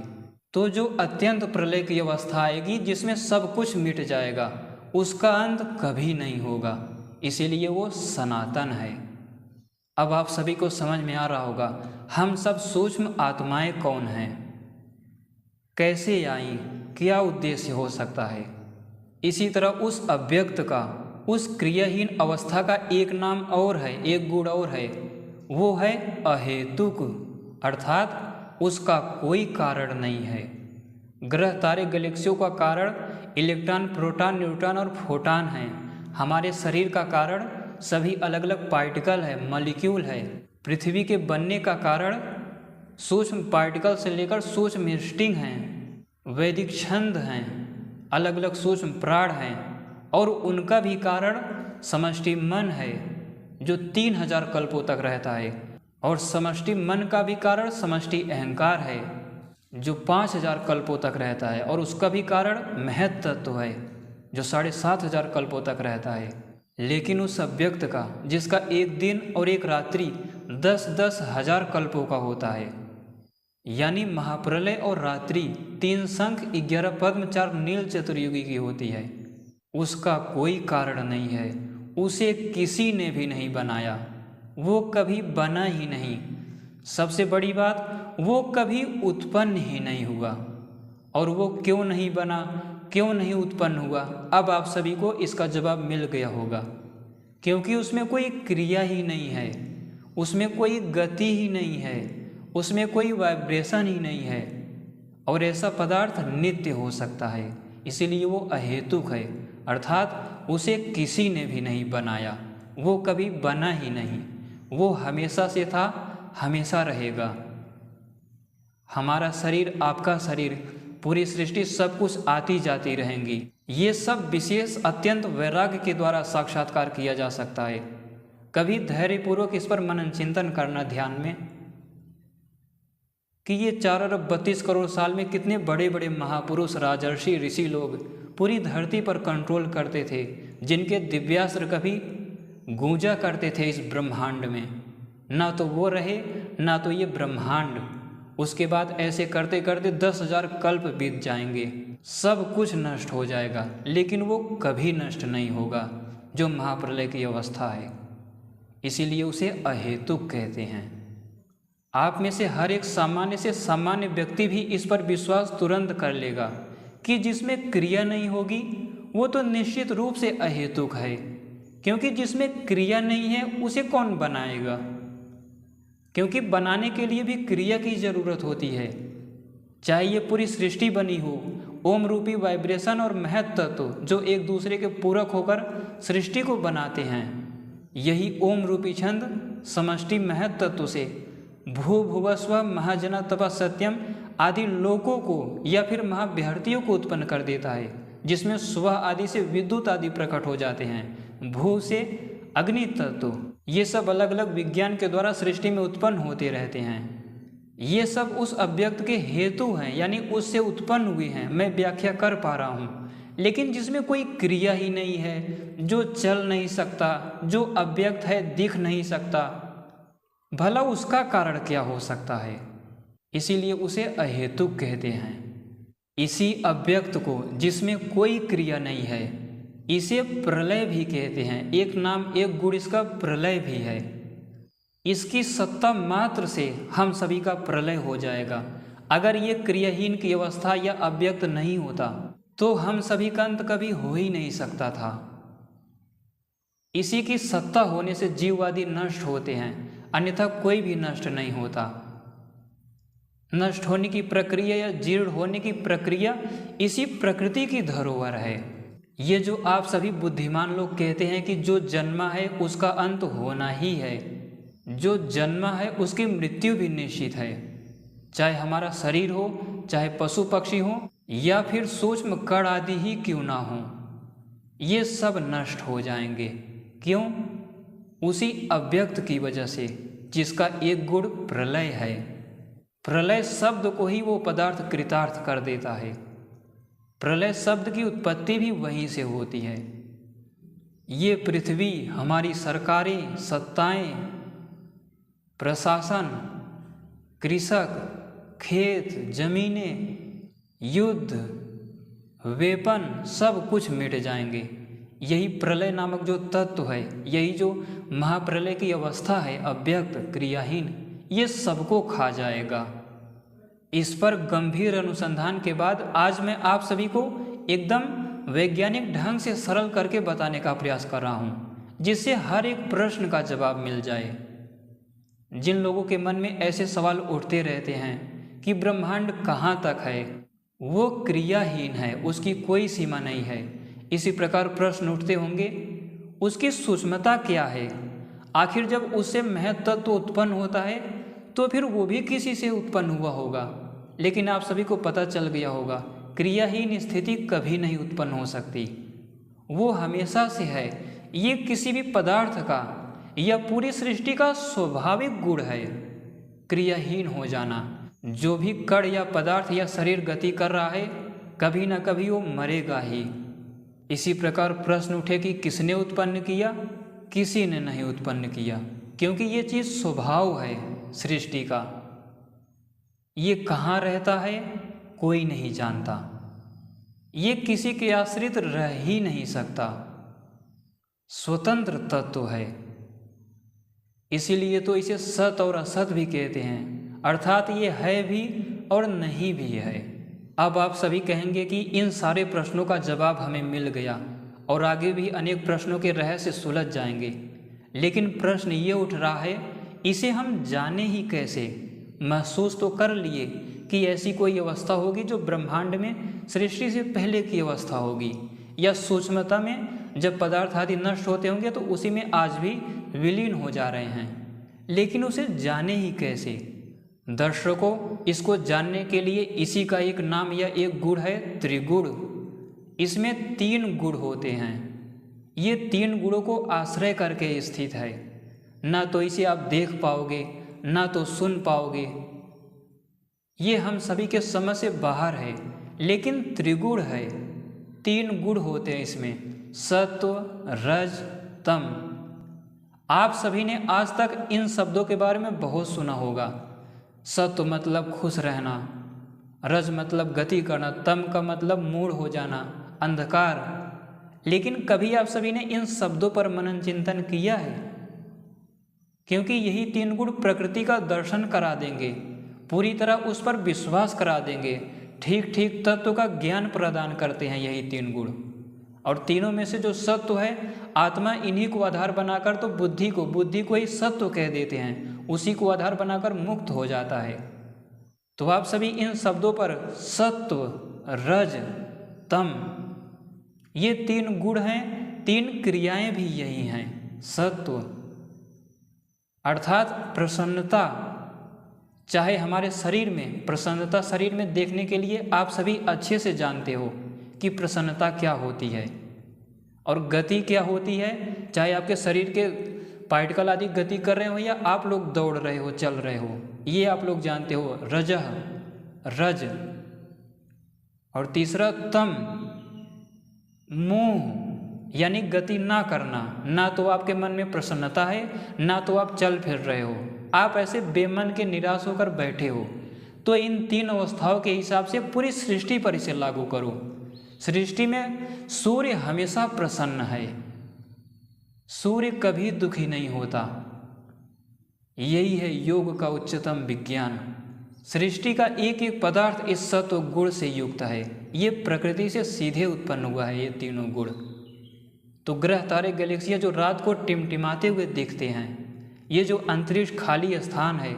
Speaker 1: तो जो अत्यंत प्रलय की अवस्था आएगी जिसमें सब कुछ मिट जाएगा, उसका अंत कभी नहीं होगा, इसीलिए वो सनातन है। अब आप सभी को समझ में आ रहा होगा हम सब सूक्ष्म आत्माएं कौन हैं, कैसे आई, क्या उद्देश्य हो सकता है। इसी तरह उस अव्यक्त का, उस क्रियाहीन अवस्था का एक नाम और है, एक गुण और है, वो है अहेतुक, अर्थात उसका कोई कारण नहीं है। ग्रह तारे गैलेक्सियों का कारण इलेक्ट्रॉन, प्रोटॉन, न्यूट्रॉन और फोटॉन हैं। हमारे शरीर का कारण सभी अलग अलग पार्टिकल है, मॉलिक्यूल है। पृथ्वी के बनने का कारण सूक्ष्म पार्टिकल से लेकर सूक्ष्म इंस्टिंग हैं, वैदिक छंद हैं, अलग अलग सूक्ष्म प्राण हैं, और उनका भी कारण समष्टि मन है जो 3000 कल्पों तक रहता है, और समष्टि मन का भी कारण समष्टि अहंकार है जो 5000 कल्पों तक रहता है, और उसका भी कारण महत तत्व है जो 7500 कल्पों तक रहता है। लेकिन उस अव्यक्त का, जिसका एक दिन और एक रात्रि 10-10 हजार कल्पों का होता है, यानी महाप्रलय और रात्रि 3 शंख 11 पद्म 4 नील चतुर्युगी की होती है, उसका कोई कारण नहीं है, उसे किसी ने भी नहीं बनाया, वो कभी बना ही नहीं। सबसे बड़ी बात, वो कभी उत्पन्न ही नहीं हुआ। और वो क्यों नहीं बना, क्यों नहीं उत्पन्न हुआ, अब आप सभी को इसका जवाब मिल गया होगा। क्योंकि उसमें कोई क्रिया ही नहीं है, उसमें कोई गति ही नहीं है, उसमें कोई वाइब्रेशन ही नहीं है, और ऐसा पदार्थ नित्य हो सकता है, इसीलिए वो अहेतुक है, अर्थात उसे किसी ने भी नहीं बनाया, वो कभी बना ही नहीं, वो हमेशा से था, हमेशा रहेगा। हमारा शरीर, आपका शरीर, पूरी सृष्टि, सब कुछ आती जाती रहेंगी। ये सब विशेष अत्यंत वैराग्य के द्वारा साक्षात्कार किया जा सकता है। कभी धैर्यपूर्वक इस पर मनन चिंतन करना ध्यान में कि ये 4 अरब 32 करोड़ साल में कितने बड़े बड़े महापुरुष, राजर्षि, ऋषि लोग पूरी धरती पर कंट्रोल करते थे, जिनके दिव्यास्त्र कभी गूंजा करते थे इस ब्रह्मांड में। ना तो वो रहे, ना तो ये ब्रह्मांड। उसके बाद ऐसे करते करते 10,000 कल्प बीत जाएंगे, सब कुछ नष्ट हो जाएगा, लेकिन वो कभी नष्ट नहीं होगा, जो महाप्रलय की अवस्था है। इसीलिए उसे अहेतुक कहते हैं। आप में से हर एक सामान्य से सामान्य व्यक्ति भी इस पर विश्वास तुरंत कर लेगा कि जिसमें क्रिया नहीं होगी वो तो निश्चित रूप से अहेतुक है, क्योंकि जिसमें क्रिया नहीं है उसे कौन बनाएगा? क्योंकि बनाने के लिए भी क्रिया की जरूरत होती है। चाहे ये पूरी सृष्टि बनी हो, ओम रूपी वाइब्रेशन और महत तत्व जो एक दूसरे के पूरक होकर सृष्टि को बनाते हैं, यही ओम रूपी छंद समष्टि महत तत्व से भू भुवस्व महाजना तपा सत्यम आदि लोकों को या फिर महाभ्यर्थियों को उत्पन्न कर देता है, जिसमें स्व आदि से विद्युत आदि प्रकट हो जाते हैं, भू से अग्नि तत्व, ये सब अलग अलग विज्ञान के द्वारा सृष्टि में उत्पन्न होते रहते हैं। ये सब उस अव्यक्त के हेतु हैं, यानी उससे उत्पन्न हुए हैं, मैं व्याख्या कर पा रहा हूँ। लेकिन जिसमें कोई क्रिया ही नहीं है, जो चल नहीं सकता, जो अव्यक्त है, दिख नहीं सकता, भला उसका कारण क्या हो सकता है? इसीलिए उसे अहेतुक कहते हैं। इसी अव्यक्त को, जिसमें कोई क्रिया नहीं है, इसे प्रलय भी कहते हैं। एक नाम, एक गुण इसका प्रलय भी है। इसकी सत्ता मात्र से हम सभी का प्रलय हो जाएगा। अगर ये क्रियाहीन की अवस्था या अव्यक्त नहीं होता तो हम सभी का अंत कभी हो ही नहीं सकता था। इसी की सत्ता होने से जीववादी नष्ट होते हैं, अन्यथा कोई भी नष्ट नहीं होता। नष्ट होने की प्रक्रिया या जीर्ण होने की प्रक्रिया इसी प्रकृति की धरोहर है। ये जो आप सभी बुद्धिमान लोग कहते हैं कि जो जन्मा है उसका अंत होना ही है, जो जन्मा है उसकी मृत्यु भी निश्चित है। चाहे हमारा शरीर हो, चाहे पशु पक्षी हो, या फिर सूक्ष्म कण आदि ही क्यों ना हो, ये सब नष्ट हो जाएंगे। क्यों? उसी अव्यक्त की वजह से, जिसका एक गुण प्रलय है। प्रलय शब्द को ही वो पदार्थ कृतार्थ कर देता है। प्रलय शब्द की उत्पत्ति भी वहीं से होती है। ये पृथ्वी, हमारी सरकारें, सत्ताएं, प्रशासन, कृषक, खेत, जमीनें, युद्ध, वेपन, सब कुछ मिट जाएंगे। यही प्रलय नामक जो तत्व है, यही जो महाप्रलय की अवस्था है, अव्यक्त क्रियाहीन, ये सबको खा जाएगा। इस पर गंभीर अनुसंधान के बाद आज मैं आप सभी को एकदम वैज्ञानिक ढंग से सरल करके बताने का प्रयास कर रहा हूँ, जिससे हर एक प्रश्न का जवाब मिल जाए। जिन लोगों के मन में ऐसे सवाल उठते रहते हैं कि ब्रह्मांड कहाँ तक है, वो क्रियाहीन है, उसकी कोई सीमा नहीं है, इसी प्रकार प्रश्न उठते होंगे, उसकी सूक्ष्मता क्या है? आखिर जब उससे महत् तत्व उत्पन्न होता है तो फिर वो भी किसी से उत्पन्न हुआ होगा। लेकिन आप सभी को पता चल गया होगा, क्रियाहीन स्थिति कभी नहीं उत्पन्न हो सकती, वो हमेशा से है। ये किसी भी पदार्थ का या पूरी सृष्टि का स्वाभाविक गुण है, क्रियाहीन हो जाना। जो भी कण या पदार्थ या शरीर गति कर रहा है, कभी ना कभी वो मरेगा ही। इसी प्रकार प्रश्न उठे कि किसने उत्पन्न किया? किसी ने नहीं उत्पन्न किया, क्योंकि ये चीज़ स्वभाव है सृष्टि का। ये कहाँ रहता है, कोई नहीं जानता। ये किसी के आश्रित रह ही नहीं सकता, स्वतंत्र तत्व है। इसीलिए तो इसे सत और असत भी कहते हैं, अर्थात ये है भी और नहीं भी है। अब आप सभी कहेंगे कि इन सारे प्रश्नों का जवाब हमें मिल गया और आगे भी अनेक प्रश्नों के रहस्य सुलझ जाएंगे, लेकिन प्रश्न ये उठ रहा है, इसे हम जाने ही कैसे? महसूस तो कर लिए कि ऐसी कोई अवस्था होगी जो ब्रह्मांड में सृष्टि से पहले की अवस्था होगी, या सूक्ष्मता में जब पदार्थ आदि नष्ट होते होंगे तो उसी में आज भी विलीन हो जा रहे हैं, लेकिन उसे जाने ही कैसे? दर्शकों, इसको जानने के लिए इसी का एक नाम या एक गुण है, त्रिगुण। इसमें 3 गुण होते हैं। ये 3 गुणों को आश्रय करके स्थित है। ना तो इसे आप देख पाओगे, ना तो सुन पाओगे, ये हम सभी के समझ से बाहर है, लेकिन त्रिगुण है। 3 गुण होते हैं इसमें, सत्व, रज, तम। आप सभी ने आज तक इन शब्दों के बारे में बहुत सुना होगा। सत्व मतलब खुश रहना, रज मतलब गति करना, तम का मतलब मूढ़ हो जाना, अंधकार। लेकिन कभी आप सभी ने इन शब्दों पर मनन चिंतन किया है? क्योंकि यही 3 गुण प्रकृति का दर्शन करा देंगे, पूरी तरह उस पर विश्वास करा देंगे, ठीक ठीक तत्व का ज्ञान प्रदान करते हैं यही 3 गुण। और तीनों में से जो सत्व है, आत्मा इन्हीं को आधार बनाकर तो बुद्धि को ही सत्व कह देते हैं, उसी को आधार बनाकर मुक्त हो जाता है। तो आप सभी इन शब्दों पर सत्व, रज, तम, ये 3 गुण हैं, 3 क्रियाएं भी यही हैं। सत्व अर्थात प्रसन्नता, चाहे हमारे शरीर में प्रसन्नता, शरीर में देखने के लिए आप सभी अच्छे से जानते हो कि प्रसन्नता क्या होती है और गति क्या होती है। चाहे आपके शरीर के पार्टिकल आदि गति कर रहे हो या आप लोग दौड़ रहे हो, चल रहे हो, ये आप लोग जानते हो, रजह, रज। और तीसरा तम, मोह, यानी गति ना करना। ना तो आपके मन में प्रसन्नता है, ना तो आप चल फिर रहे हो, आप ऐसे बेमन के निराश होकर बैठे हो। तो इन 3 अवस्थाओं के हिसाब से पूरी सृष्टि पर इसे लागू करो। सृष्टि में सूर्य हमेशा प्रसन्न है, सूर्य कभी दुखी नहीं होता। यही है योग का उच्चतम विज्ञान। सृष्टि का एक एक पदार्थ इस सत्व गुण से युक्त है, ये प्रकृति से सीधे उत्पन्न हुआ है ये तीनों गुण। तो ग्रह, तारे, गैलेक्सियाँ जो रात को टिमटिमाते हुए दिखते हैं, ये जो अंतरिक्ष खाली स्थान है,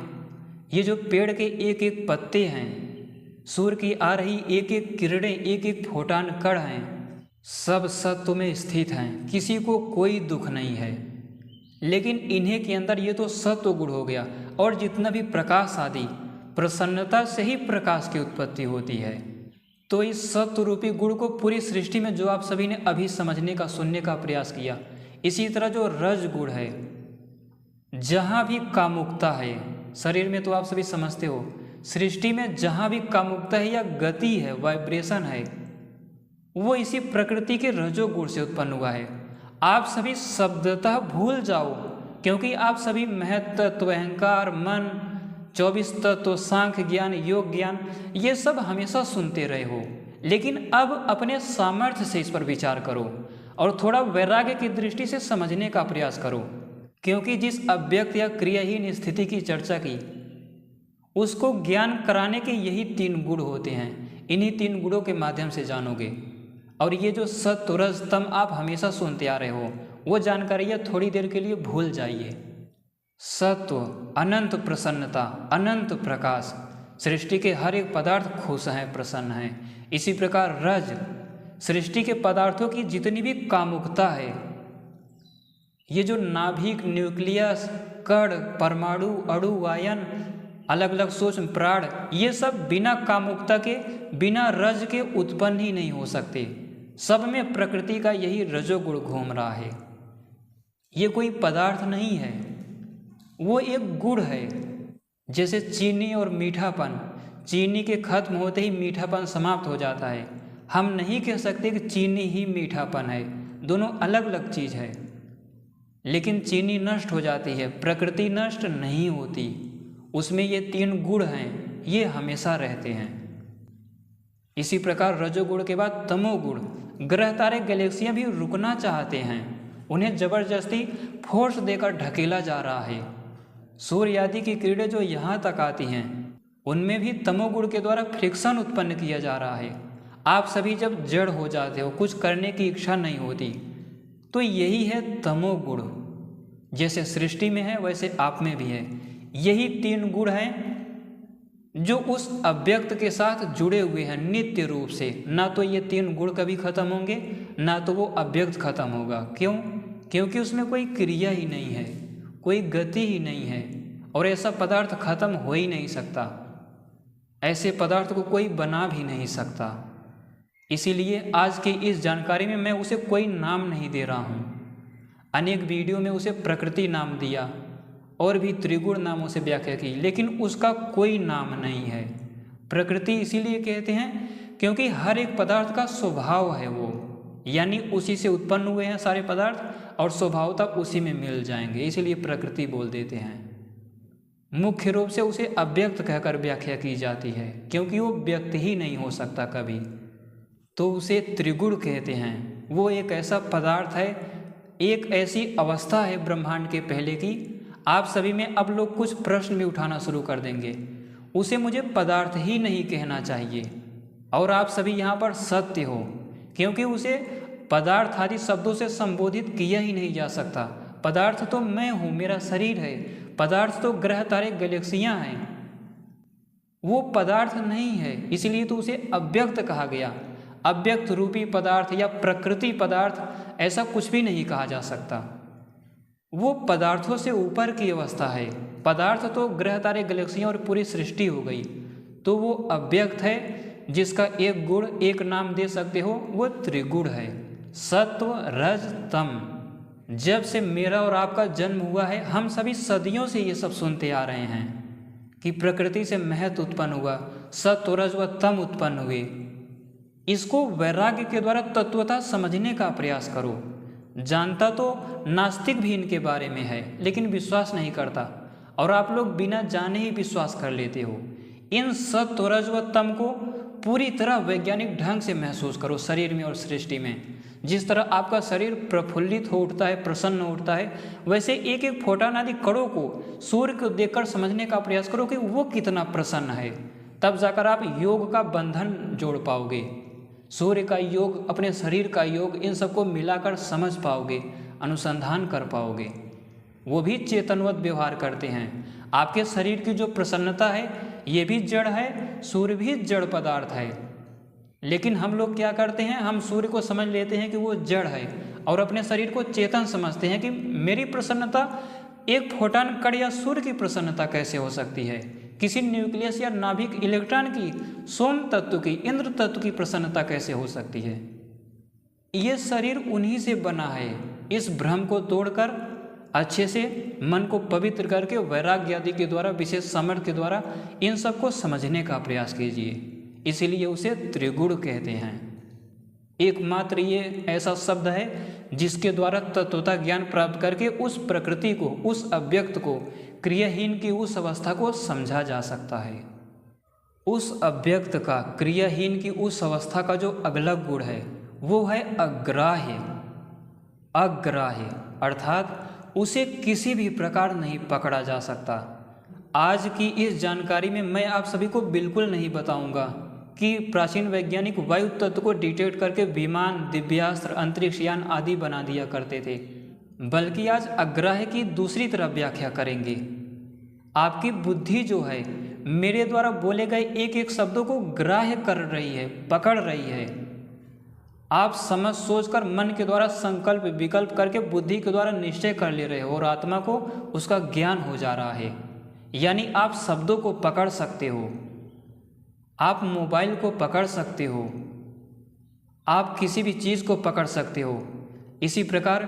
Speaker 1: ये जो पेड़ के एक एक पत्ते हैं, सूर्य की आ रही एक एक किरणें, एक एक फोटान कण हैं, सब सत्व में स्थित हैं, किसी को कोई दुख नहीं है। लेकिन इन्हीं के अंदर ये तो सत्व गुण हो गया। और जितना भी प्रकाश आदि, प्रसन्नता से ही प्रकाश की उत्पत्ति होती है। तो तो इस सत्व रूपी गुण को पूरी सृष्टि में जो आप सभी ने अभी समझने का, सुनने का प्रयास किया, इसी तरह जो रज गुण है, जहाँ भी कामुकता है शरीर में, तो आप सभी समझते हो सृष्टि में जहाँ भी कामुकता है या गति है, वाइब्रेशन है, वो इसी प्रकृति के रजोगुण से उत्पन्न हुआ है। आप सभी शब्दतः भूल जाओ, क्योंकि आप सभी महत्त्व, अहंकार, मन, 24 तत्व, सांख्य ज्ञान, योग ज्ञान, ये सब हमेशा सुनते रहे हो। लेकिन अब अपने सामर्थ्य से इस पर विचार करो और थोड़ा वैराग्य की दृष्टि से समझने का प्रयास करो, क्योंकि जिस अव्यक्त या क्रियाहीन स्थिति की चर्चा की, उसको ज्ञान कराने के यही 3 गुण होते हैं। इन्हीं 3 गुणों के माध्यम से जानोगे। और ये जो सत्व, रज, तम आप हमेशा सुनते आ रहे हो, वो जानकारी थोड़ी देर के लिए भूल जाइए। सत्व अनंत प्रसन्नता, अनंत प्रकाश, सृष्टि के हर एक पदार्थ खुश हैं, प्रसन्न हैं। इसी प्रकार रज, सृष्टि के पदार्थों की जितनी भी कामुकता है, ये जो नाभिक, न्यूक्लियस, कण, परमाणु, अणु, आयन, अलग अलग सूक्ष्म प्राण, ये सब बिना कामुकता के, बिना रज के उत्पन्न ही नहीं हो सकते। सब में प्रकृति का यही रजोगुण घूम रहा है। ये कोई पदार्थ नहीं है, वो एक गुण है। जैसे चीनी और मीठापन, चीनी के खत्म होते ही मीठापन समाप्त हो जाता है। हम नहीं कह सकते कि चीनी ही मीठापन है, दोनों अलग अलग चीज़ है। लेकिन चीनी नष्ट हो जाती है, प्रकृति नष्ट नहीं होती। उसमें ये 3 गुण हैं, ये हमेशा रहते हैं। इसी प्रकार रजोगुण के बाद तमोगुण, ग्रह तारे गैलेक्सियां भी रुकना चाहते हैं, उन्हें जबरदस्ती फोर्स देकर ढकेला जा रहा है। सूर्य आदि की किरणें जो यहाँ तक आती हैं, उनमें भी तमोगुण के द्वारा फ्रिक्शन उत्पन्न किया जा रहा है। आप सभी जब जड़ हो जाते हो, कुछ करने की इच्छा नहीं होती, तो यही है तमोगुण। जैसे सृष्टि में है वैसे आप में भी है। यही 3 गुण हैं जो उस अव्यक्त के साथ जुड़े हुए हैं नित्य रूप से। ना तो ये 3 गुण कभी खत्म होंगे, ना तो वो अव्यक्त खत्म होगा। क्यों? क्योंकि उसमें कोई क्रिया ही नहीं है, कोई गति ही नहीं है, और ऐसा पदार्थ खत्म हो ही नहीं सकता। ऐसे पदार्थ को कोई बना भी नहीं सकता। इसीलिए आज की इस जानकारी में मैं उसे कोई नाम नहीं दे रहा हूँ। अनेक वीडियो में उसे प्रकृति नाम दिया और भी त्रिगुण नामों से व्याख्या की, लेकिन उसका कोई नाम नहीं है। प्रकृति इसीलिए कहते हैं क्योंकि हर एक पदार्थ का स्वभाव है वो, यानी उसी से उत्पन्न हुए हैं सारे पदार्थ और स्वभावतः उसी में मिल जाएंगे, इसलिए प्रकृति बोल देते हैं। मुख्य रूप से उसे अव्यक्त कहकर व्याख्या की जाती है, क्योंकि वो व्यक्त ही नहीं हो सकता कभी, तो उसे त्रिगुण कहते हैं। वो एक ऐसा पदार्थ है, एक ऐसी अवस्था है ब्रह्मांड के पहले की। आप सभी में अब लोग कुछ प्रश्न भी उठाना शुरू कर देंगे। उसे मुझे पदार्थ ही नहीं कहना चाहिए, और आप सभी यहाँ पर सत्य हो, क्योंकि उसे पदार्थ आदि शब्दों से संबोधित किया ही नहीं जा सकता। पदार्थ तो मैं हूँ, मेरा शरीर है। पदार्थ तो ग्रह तारे गैलेक्सियाँ हैं, वो पदार्थ नहीं है, इसलिए तो उसे अव्यक्त कहा गया। अव्यक्त रूपी पदार्थ या प्रकृति पदार्थ, ऐसा कुछ भी नहीं कहा जा सकता। वो पदार्थों से ऊपर की अवस्था है। पदार्थ तो ग्रह तारे गैलेक्सियाँ और पूरी सृष्टि हो गई, तो वो अव्यक्त है, जिसका एक गुण, एक नाम दे सकते हो, वो त्रिगुण है, सत्व, रज, तम। जब से मेरा और आपका जन्म हुआ है, हम सभी सदियों से ये सब सुनते आ रहे हैं कि प्रकृति से महत्व उत्पन्न हुआ, सत्व, रज व तम उत्पन्न हुए। इसको वैराग्य के द्वारा तत्वतः समझने का प्रयास करो। जानता तो नास्तिक भी इनके बारे में है, लेकिन विश्वास नहीं करता, और आप लोग बिना जाने ही विश्वास कर लेते हो। इन सत्व, रज व तम को पूरी तरह वैज्ञानिक ढंग से महसूस करो शरीर में और सृष्टि में। जिस तरह आपका शरीर प्रफुल्लित हो उठता है, प्रसन्न हो उठता है, वैसे एक एक फोटॉन आदि कणों को सूर्य को देखकर समझने का प्रयास करो कि वो कितना प्रसन्न है। तब जाकर आप योग का बंधन जोड़ पाओगे। सूर्य का योग, अपने शरीर का योग, इन सबको मिलाकर समझ पाओगे, अनुसंधान कर पाओगे। वो भी चेतनवत व्यवहार करते हैं। आपके शरीर की जो प्रसन्नता है, ये भी जड़ है, सूर्य भी जड़ पदार्थ है। लेकिन हम लोग क्या करते हैं, हम सूर्य को समझ लेते हैं कि वो जड़ है, और अपने शरीर को चेतन समझते हैं कि मेरी प्रसन्नता एक फोटॉन कण या सूर्य की प्रसन्नता कैसे हो सकती है। किसी न्यूक्लियस या नाभिक इलेक्ट्रॉन की, सोम तत्व की, इंद्र तत्व की प्रसन्नता कैसे हो सकती है? ये शरीर उन्हीं से बना है। इस भ्रम को तोड़कर अच्छे से मन को पवित्र करके वैराग्य आदि के द्वारा, विशेष सामर्थ्य के द्वारा इन सबको समझने का प्रयास कीजिए। इसीलिए उसे त्रिगुण कहते हैं। एकमात्र ये ऐसा शब्द है जिसके द्वारा तत्वता ज्ञान प्राप्त करके उस प्रकृति को, उस अव्यक्त को, क्रियाहीन की उस अवस्था को समझा जा सकता है। उस अव्यक्त का, क्रियाहीन की उस अवस्था का जो अगला गुण है वो है अग्राह्य। अग्राह्य अर्थात उसे किसी भी प्रकार नहीं पकड़ा जा सकता। आज की इस जानकारी में मैं आप सभी को बिल्कुल नहीं बताऊंगा कि प्राचीन वैज्ञानिक वायु तत्व को डिटेक्ट करके विमान, दिव्यास्त्र, अंतरिक्षयान आदि बना दिया करते थे, बल्कि आज अग्राह्य की दूसरी तरफ व्याख्या करेंगे। आपकी बुद्धि जो है मेरे द्वारा बोले गए एक एक शब्दों को ग्राह्य कर रही है, पकड़ रही है। आप समझ सोचकर मन के द्वारा संकल्प विकल्प करके बुद्धि के द्वारा निश्चय कर ले रहे हो और आत्मा को उसका ज्ञान हो जा रहा है। यानी आप शब्दों को पकड़ सकते हो, आप मोबाइल को पकड़ सकते हो, आप किसी भी चीज़ को पकड़ सकते हो। इसी प्रकार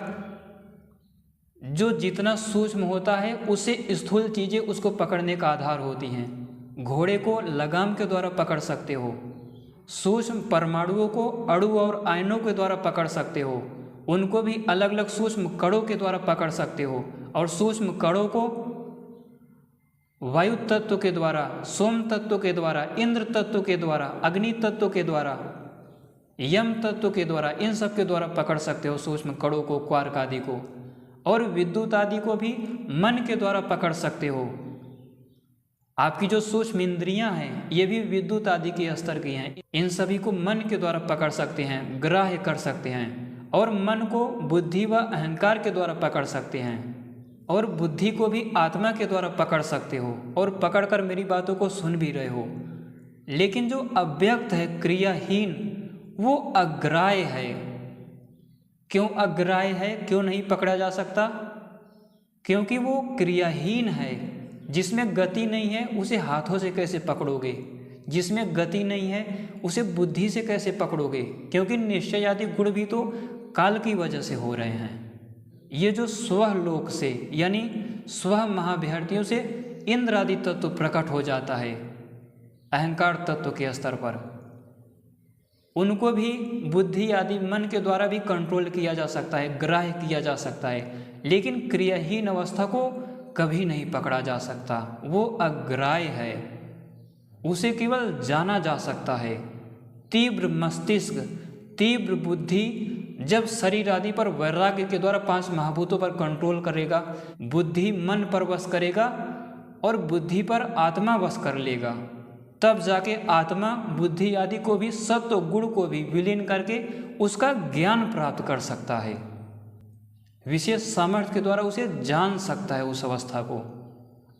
Speaker 1: जो जितना सूक्ष्म होता है उससे स्थूल चीज़ें उसको पकड़ने का आधार होती हैं। घोड़े को लगाम के द्वारा पकड़ सकते हो, सूक्ष्म परमाणुओं को अणु और आयनों के द्वारा पकड़ सकते हो, उनको भी अलग अलग सूक्ष्म कणों के द्वारा पकड़ सकते हो, और सूक्ष्म कणों को वायु तत्व के द्वारा, सोम तत्व के द्वारा, इंद्र तत्व के द्वारा, अग्नि तत्व के द्वारा, यम तत्व के द्वारा, इन सब के द्वारा पकड़ सकते हो सूक्ष्म कणों को, क्वार्क आदि को, और विद्युत आदि को भी मन के द्वारा पकड़ सकते हो। आपकी जो सूक्ष्म इंद्रियां हैं ये भी विद्युत आदि के स्तर की हैं। इन सभी को मन के द्वारा पकड़ सकते हैं, ग्राह्य कर सकते हैं, और मन को बुद्धि व अहंकार के द्वारा पकड़ सकते हैं, और बुद्धि को भी आत्मा के द्वारा पकड़ सकते हो, और पकड़कर मेरी बातों को सुन भी रहे हो। लेकिन जो अव्यक्त है, क्रियाहीन, वो अग्राह्य है। क्यों अग्राह्य है, क्यों नहीं पकड़ा जा सकता? क्योंकि वो क्रियाहीन है। जिसमें गति नहीं है उसे हाथों से कैसे पकड़ोगे? जिसमें गति नहीं है उसे बुद्धि से कैसे पकड़ोगे? क्योंकि निश्चय आदि गुण भी तो काल की वजह से हो रहे हैं। ये जो स्वलोक से यानी स्व महाभ्यर्थियों से इंद्र आदि तत्व प्रकट हो जाता है अहंकार तत्व के स्तर पर, उनको भी बुद्धि आदि मन के द्वारा भी कंट्रोल किया जा सकता है, ग्राह्य किया जा सकता है, लेकिन क्रियाहीन अवस्था को कभी नहीं पकड़ा जा सकता। वो अग्राह्य है, उसे केवल जाना जा सकता है। तीव्र मस्तिष्क, तीव्र बुद्धि जब शरीर आदि पर वैराग्य के द्वारा 5 महाभूतों पर कंट्रोल करेगा, बुद्धि मन पर वश करेगा और बुद्धि पर आत्मा वश कर लेगा, तब जाके आत्मा बुद्धि आदि को भी, सत्व गुण को भी विलीन करके उसका ज्ञान प्राप्त कर सकता है। विशेष सामर्थ्य के द्वारा उसे जान सकता है उस अवस्था को,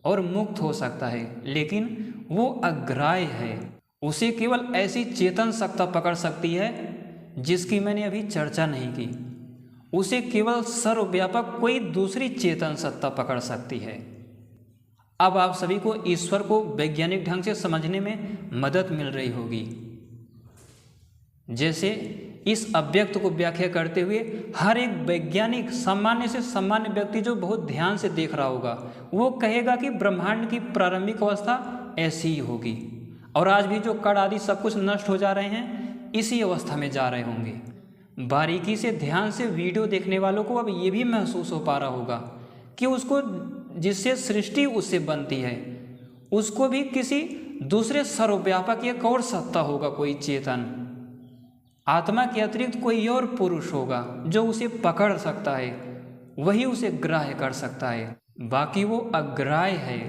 Speaker 1: और मुक्त हो सकता है। लेकिन वो अग्राह्य है, उसे केवल ऐसी चेतन सत्ता पकड़ सकती है जिसकी मैंने अभी चर्चा नहीं की। उसे केवल सर्वव्यापक कोई दूसरी चेतन सत्ता पकड़ सकती है। अब आप सभी को ईश्वर को वैज्ञानिक ढंग से समझने में मदद मिल रही होगी। जैसे इस अव्यक्त को व्याख्या करते हुए हर एक वैज्ञानिक, सामान्य से सामान्य व्यक्ति जो बहुत ध्यान से देख रहा होगा, वो कहेगा कि ब्रह्मांड की प्रारंभिक अवस्था ऐसी ही होगी, और आज भी जो कण आदि सब कुछ नष्ट हो जा रहे हैं इसी अवस्था में जा रहे होंगे। बारीकी से ध्यान से वीडियो देखने वालों को अब ये भी महसूस हो पा रहा होगा कि उसको जिससे सृष्टि उससे बनती है उसको भी किसी दूसरे सर्वव्यापक एक और सत्ता होगा, कोई चेतन आत्मा के अतिरिक्त कोई और पुरुष होगा जो उसे पकड़ सकता है, वही उसे ग्राह्य कर सकता है। बाकी वो अग्राह्य है।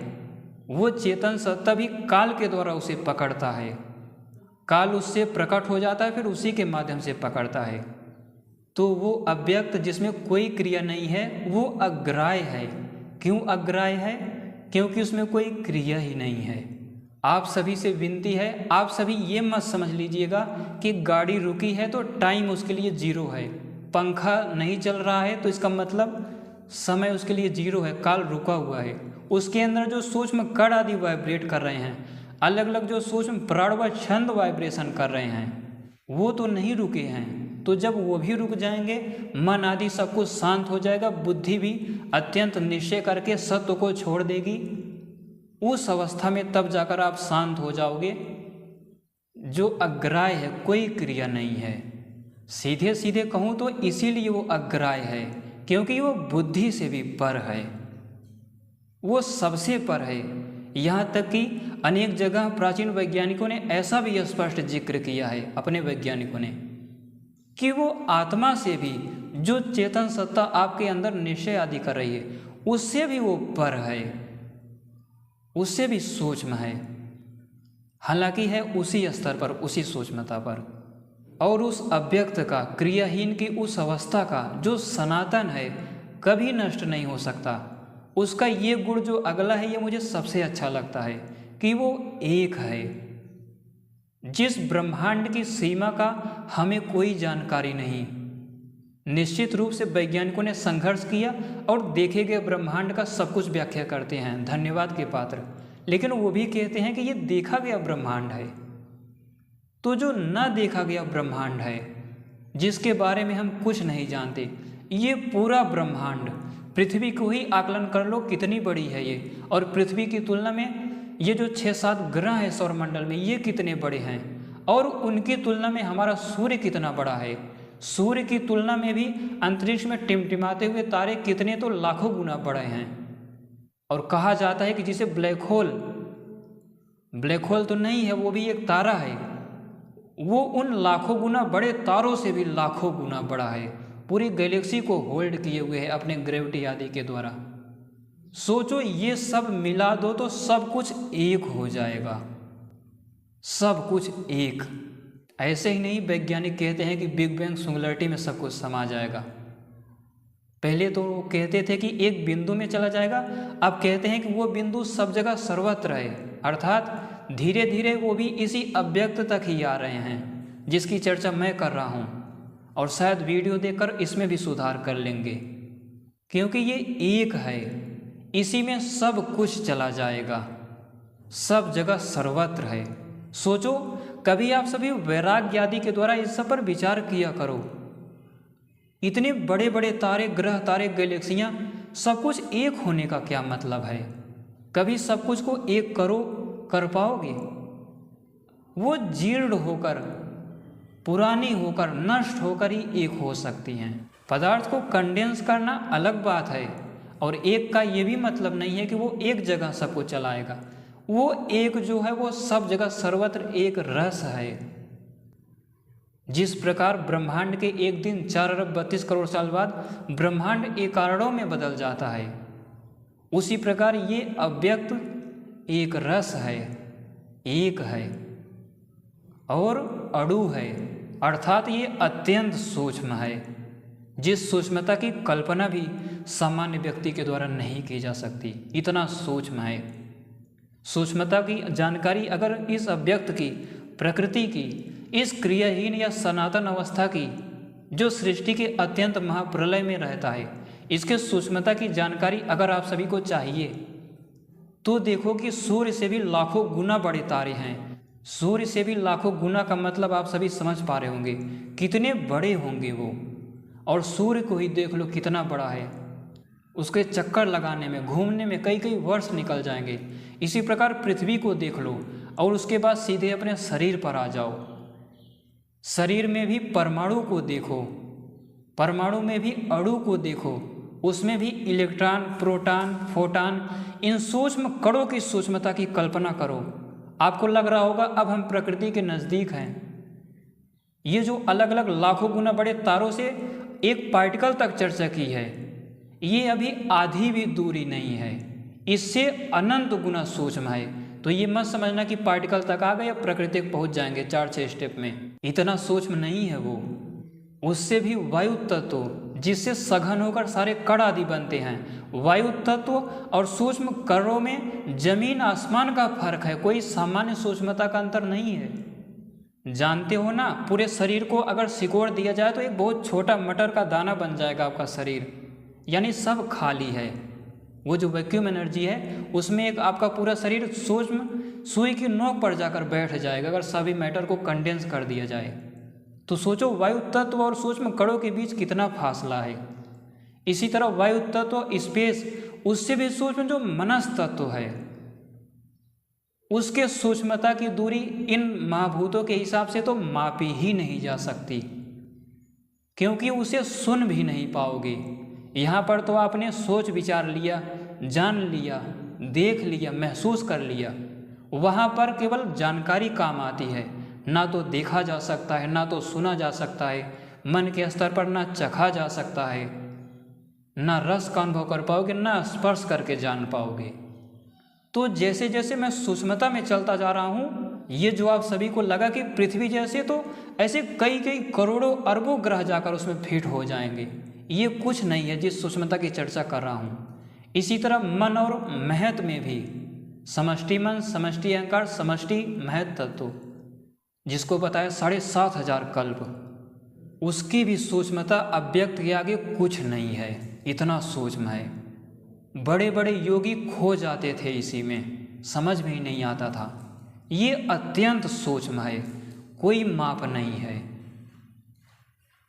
Speaker 1: वो चेतन सत्ता भी काल के द्वारा उसे पकड़ता है, काल उससे प्रकट हो जाता है, फिर उसी के माध्यम से पकड़ता है। तो वो अव्यक्त जिसमें कोई क्रिया नहीं है वो अग्राह्य है। क्यों अग्राह्य है? क्योंकि उसमें कोई क्रिया ही नहीं है। आप सभी से विनती है, आप सभी ये मत समझ लीजिएगा कि गाड़ी रुकी है तो टाइम उसके लिए 0 है, पंखा नहीं चल रहा है तो इसका मतलब समय उसके लिए 0 है, काल रुका हुआ है। उसके अंदर जो सूक्ष्म कण आदि वाइब्रेट कर रहे हैं, अलग अलग जो सूक्ष्म प्राण व छंद वाइब्रेशन कर रहे हैं, वो तो नहीं रुके हैं। तो जब वो भी रुक जाएंगे, मन आदि सब कुछ शांत हो जाएगा, बुद्धि भी अत्यंत निश्चय करके सत्य को छोड़ देगी। उस अवस्था में तब जाकर आप शांत हो जाओगे। जो अग्राह्य है, कोई क्रिया नहीं है। सीधे सीधे कहूँ तो इसीलिए वो अग्राह्य है, क्योंकि वो बुद्धि से भी पर है, वो सबसे पर है। यहाँ तक कि अनेक जगह प्राचीन वैज्ञानिकों ने ऐसा भी स्पष्ट जिक्र किया है, अपने वैज्ञानिकों ने, कि वो आत्मा से भी, जो चेतन सत्ता आपके अंदर निश्चय आदि कर रही है, उससे भी वो पर है, उससे भी सूक्ष्म है। हालांकि है उसी स्तर पर, उसी सूक्ष्मता पर। और उस अव्यक्त का, क्रियाहीन की उस अवस्था का जो सनातन है, कभी नष्ट नहीं हो सकता। उसका ये गुण जो अगला है, ये मुझे सबसे अच्छा लगता है कि वो एक है। जिस ब्रह्मांड की सीमा का हमें कोई जानकारी नहीं, निश्चित रूप से वैज्ञानिकों ने संघर्ष किया और देखे गए ब्रह्मांड का सब कुछ व्याख्या करते हैं, धन्यवाद के पात्र। लेकिन वो भी कहते हैं कि ये देखा गया ब्रह्मांड है। तो जो न देखा गया ब्रह्मांड है, जिसके बारे में हम कुछ नहीं जानते, ये पूरा ब्रह्मांड, पृथ्वी को ही आकलन कर लो कितनी बड़ी है ये, और पृथ्वी की तुलना में ये जो 6-7 ग्रह हैं सौरमंडल में, ये कितने बड़े हैं, और उनकी तुलना में हमारा सूर्य कितना बड़ा है। सूर्य की तुलना में भी अंतरिक्ष में टिमटिमाते हुए तारे कितने तो लाखों गुना बड़े हैं। और कहा जाता है कि जिसे ब्लैक होल तो नहीं है, वो भी एक तारा है, वो उन लाखों गुना बड़े तारों से भी लाखों गुना बड़ा है, पूरी गैलेक्सी को होल्ड किए हुए है अपने ग्रेविटी आदि के द्वारा। सोचो, ये सब मिला दो तो सब कुछ एक हो जाएगा, सब कुछ एक। ऐसे ही नहीं, वैज्ञानिक कहते हैं कि बिग बैंग सिंगुलरिटी में सब कुछ समा जाएगा। पहले तो वो कहते थे कि एक बिंदु में चला जाएगा, अब कहते हैं कि वो बिंदु सब जगह सर्वत्र है, अर्थात धीरे धीरे वो भी इसी अव्यक्त तक ही आ रहे हैं, जिसकी चर्चा मैं कर रहा हूँ। और शायद वीडियो देखकर इसमें भी सुधार कर लेंगे, क्योंकि ये एक है, इसी में सब कुछ चला जाएगा, सब जगह सर्वत्र है। सोचो, कभी आप सभी वैराग्य आदि के द्वारा इस सब पर विचार किया करो। इतने बड़े बड़े तारे, ग्रह, तारे, गैलेक्सियाँ, सब कुछ एक होने का क्या मतलब है? कभी सब कुछ को एक कर पाओगे? वो जीर्ण होकर, पुरानी होकर, नष्ट होकर ही एक हो सकती हैं। पदार्थ को कंडेंस करना अलग बात है, और एक का ये भी मतलब नहीं है कि वो एक जगह सबको चलाएगा। वो एक जो है वो सब जगह सर्वत्र एक रस है। जिस प्रकार ब्रह्मांड के एक दिन 4 अरब 32 करोड़ साल बाद ब्रह्मांड एक कारणों में बदल जाता है, उसी प्रकार ये अव्यक्त एक रस है, एक है और अणु है, अर्थात ये अत्यंत सूक्ष्म है, जिस सूक्ष्मता की कल्पना भी सामान्य व्यक्ति के द्वारा नहीं की जा सकती, इतना सूक्ष्म है। सूक्ष्मता की जानकारी अगर इस अव्यक्त की, प्रकृति की, इस क्रियाहीन या सनातन अवस्था की, जो सृष्टि के अत्यंत महाप्रलय में रहता है, इसके सूक्ष्मता की जानकारी अगर आप सभी को चाहिए तो देखो कि सूर्य से भी लाखों गुना बड़े तारे हैं। सूर्य से भी लाखों गुना का मतलब आप सभी समझ पा रहे होंगे कितने बड़े होंगे वो। और सूर्य को ही देख लो कितना बड़ा है, उसके चक्कर लगाने में, घूमने में कई कई वर्ष निकल जाएंगे। इसी प्रकार पृथ्वी को देख लो और उसके बाद सीधे अपने शरीर पर आ जाओ। शरीर में भी परमाणु को देखो, परमाणु में भी अणु को देखो, उसमें भी इलेक्ट्रॉन, प्रोटॉन, फोटॉन, इन सूक्ष्म कणों की सूक्ष्मता की कल्पना करो। आपको लग रहा होगा अब हम प्रकृति के नज़दीक हैं। ये जो अलग अलग लाखों गुना बड़े तारों से एक पार्टिकल तक चर्चा की है, ये अभी आधी भी दूरी नहीं है, इससे अनंत गुना सूक्ष्म है। तो ये मत समझना कि पार्टिकल तक आ गए, प्रकृति तक पहुंच जाएंगे 4-6 स्टेप में, इतना सूक्ष्म नहीं है वो। उससे भी वायु तत्व, जिससे सघन होकर सारे कण आदि बनते हैं, वायु तत्व और सूक्ष्म कणों में जमीन आसमान का फर्क है, कोई सामान्य सूक्ष्मता का अंतर नहीं है। जानते हो ना, पूरे शरीर को अगर सिकोड़ दिया जाए तो एक बहुत छोटा मटर का दाना बन जाएगा आपका शरीर, यानी सब खाली है। वो जो वैक्यूम एनर्जी है उसमें एक आपका पूरा शरीर सूक्ष्म सुई की नोक पर जाकर बैठ जाएगा अगर सभी मैटर को कंडेंस कर दिया जाए। तो सोचो वायु तत्व और सूक्ष्म कणों के बीच कितना फासला है। इसी तरह वायु तत्व स्पेस, उससे भी सूक्ष्म जो मनस तत्व है उसके सूक्ष्मता की दूरी इन महाभूतों के हिसाब से तो मापी ही नहीं जा सकती, क्योंकि उसे सुन भी नहीं पाओगे। यहाँ पर तो आपने सोच विचार लिया, जान लिया, देख लिया, महसूस कर लिया। वहाँ पर केवल जानकारी काम आती है, ना तो देखा जा सकता है, ना तो सुना जा सकता है, मन के स्तर पर ना चखा जा सकता है, ना रस का अनुभव कर पाओगे, ना स्पर्श करके जान पाओगे। तो जैसे जैसे मैं सूक्ष्मता में चलता जा रहा हूँ, ये जो आप सभी को लगा कि पृथ्वी जैसे, तो ऐसे कई कई करोड़ों अरबों ग्रह जाकर उसमें फिट हो जाएंगे। ये कुछ नहीं है जिस सूक्ष्मता की चर्चा कर रहा हूँ। इसी तरह मन और महत में भी समष्टि मन, समष्टि अहंकार, समष्टि महत तत्व, जिसको बताया 7,500 कल्प, उसकी भी सूक्ष्मता अव्यक्त के आगे कुछ नहीं है, इतना सूक्ष्म है। बड़े बड़े योगी खो जाते थे इसी में, समझ में ही नहीं आता था। ये अत्यंत सूक्ष्म है, कोई माप नहीं है।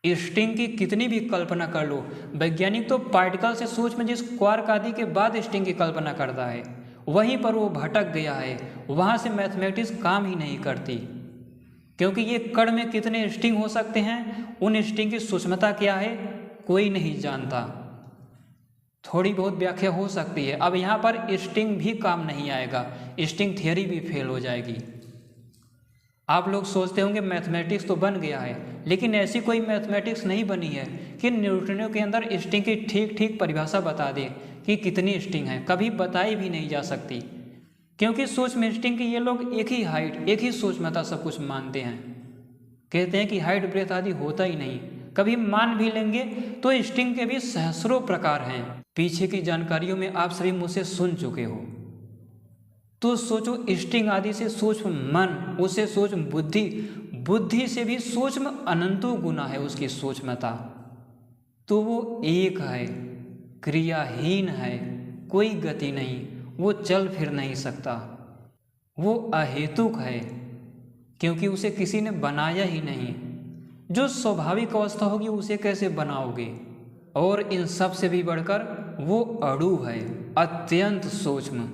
Speaker 1: स्टिंग की कितनी भी कल्पना कर लो, वैज्ञानिक तो पार्टिकल से सूक्ष्म जिस क्वार्क आदि के बाद स्टिंग की कल्पना करता है, वहीं पर वो भटक गया है। वहाँ से मैथमेटिक्स काम ही नहीं करती, क्योंकि ये कण में कितने स्टिंग हो सकते हैं, उन स्टिंग की सूक्ष्मता क्या है, कोई नहीं जानता। थोड़ी बहुत व्याख्या हो सकती है। अब यहाँ पर स्टिंग भी काम नहीं आएगा, स्टिंग थियरी भी फेल हो जाएगी। आप लोग सोचते होंगे मैथमेटिक्स तो बन गया है, लेकिन ऐसी कोई मैथमेटिक्स नहीं बनी है कि न्यूटनों के अंदर स्टिंग की ठीक ठीक परिभाषा बता दे कि कितनी स्टिंग है। कभी बताई भी नहीं जा सकती, क्योंकि सूक्ष्म स्टिंग की ये लोग एक ही हाइट, एक ही सूक्ष्मता सब कुछ मानते हैं। कहते हैं कि हाइट ब्रेथ आदि होता ही नहीं। कभी मान भी लेंगे तो स्टिंग के भी सहस्रों प्रकार हैं। पीछे की जानकारियों में आप सभी मुझसे सुन चुके हो। तो सोचो, स्टिंग आदि से सूक्ष्म मन, उससे सूक्ष्म बुद्धि, बुद्धि से भी सूक्ष्म अनंतों गुना है उसकी सूक्ष्मता। तो वो एक है, क्रियाहीन है, कोई गति नहीं, वो चल फिर नहीं सकता, वो अहेतुक है, क्योंकि उसे किसी ने बनाया ही नहीं। जो स्वाभाविक अवस्था होगी उसे कैसे बनाओगे। और इन सब से भी बढ़कर वो अणु है, अत्यंत सूक्ष्म।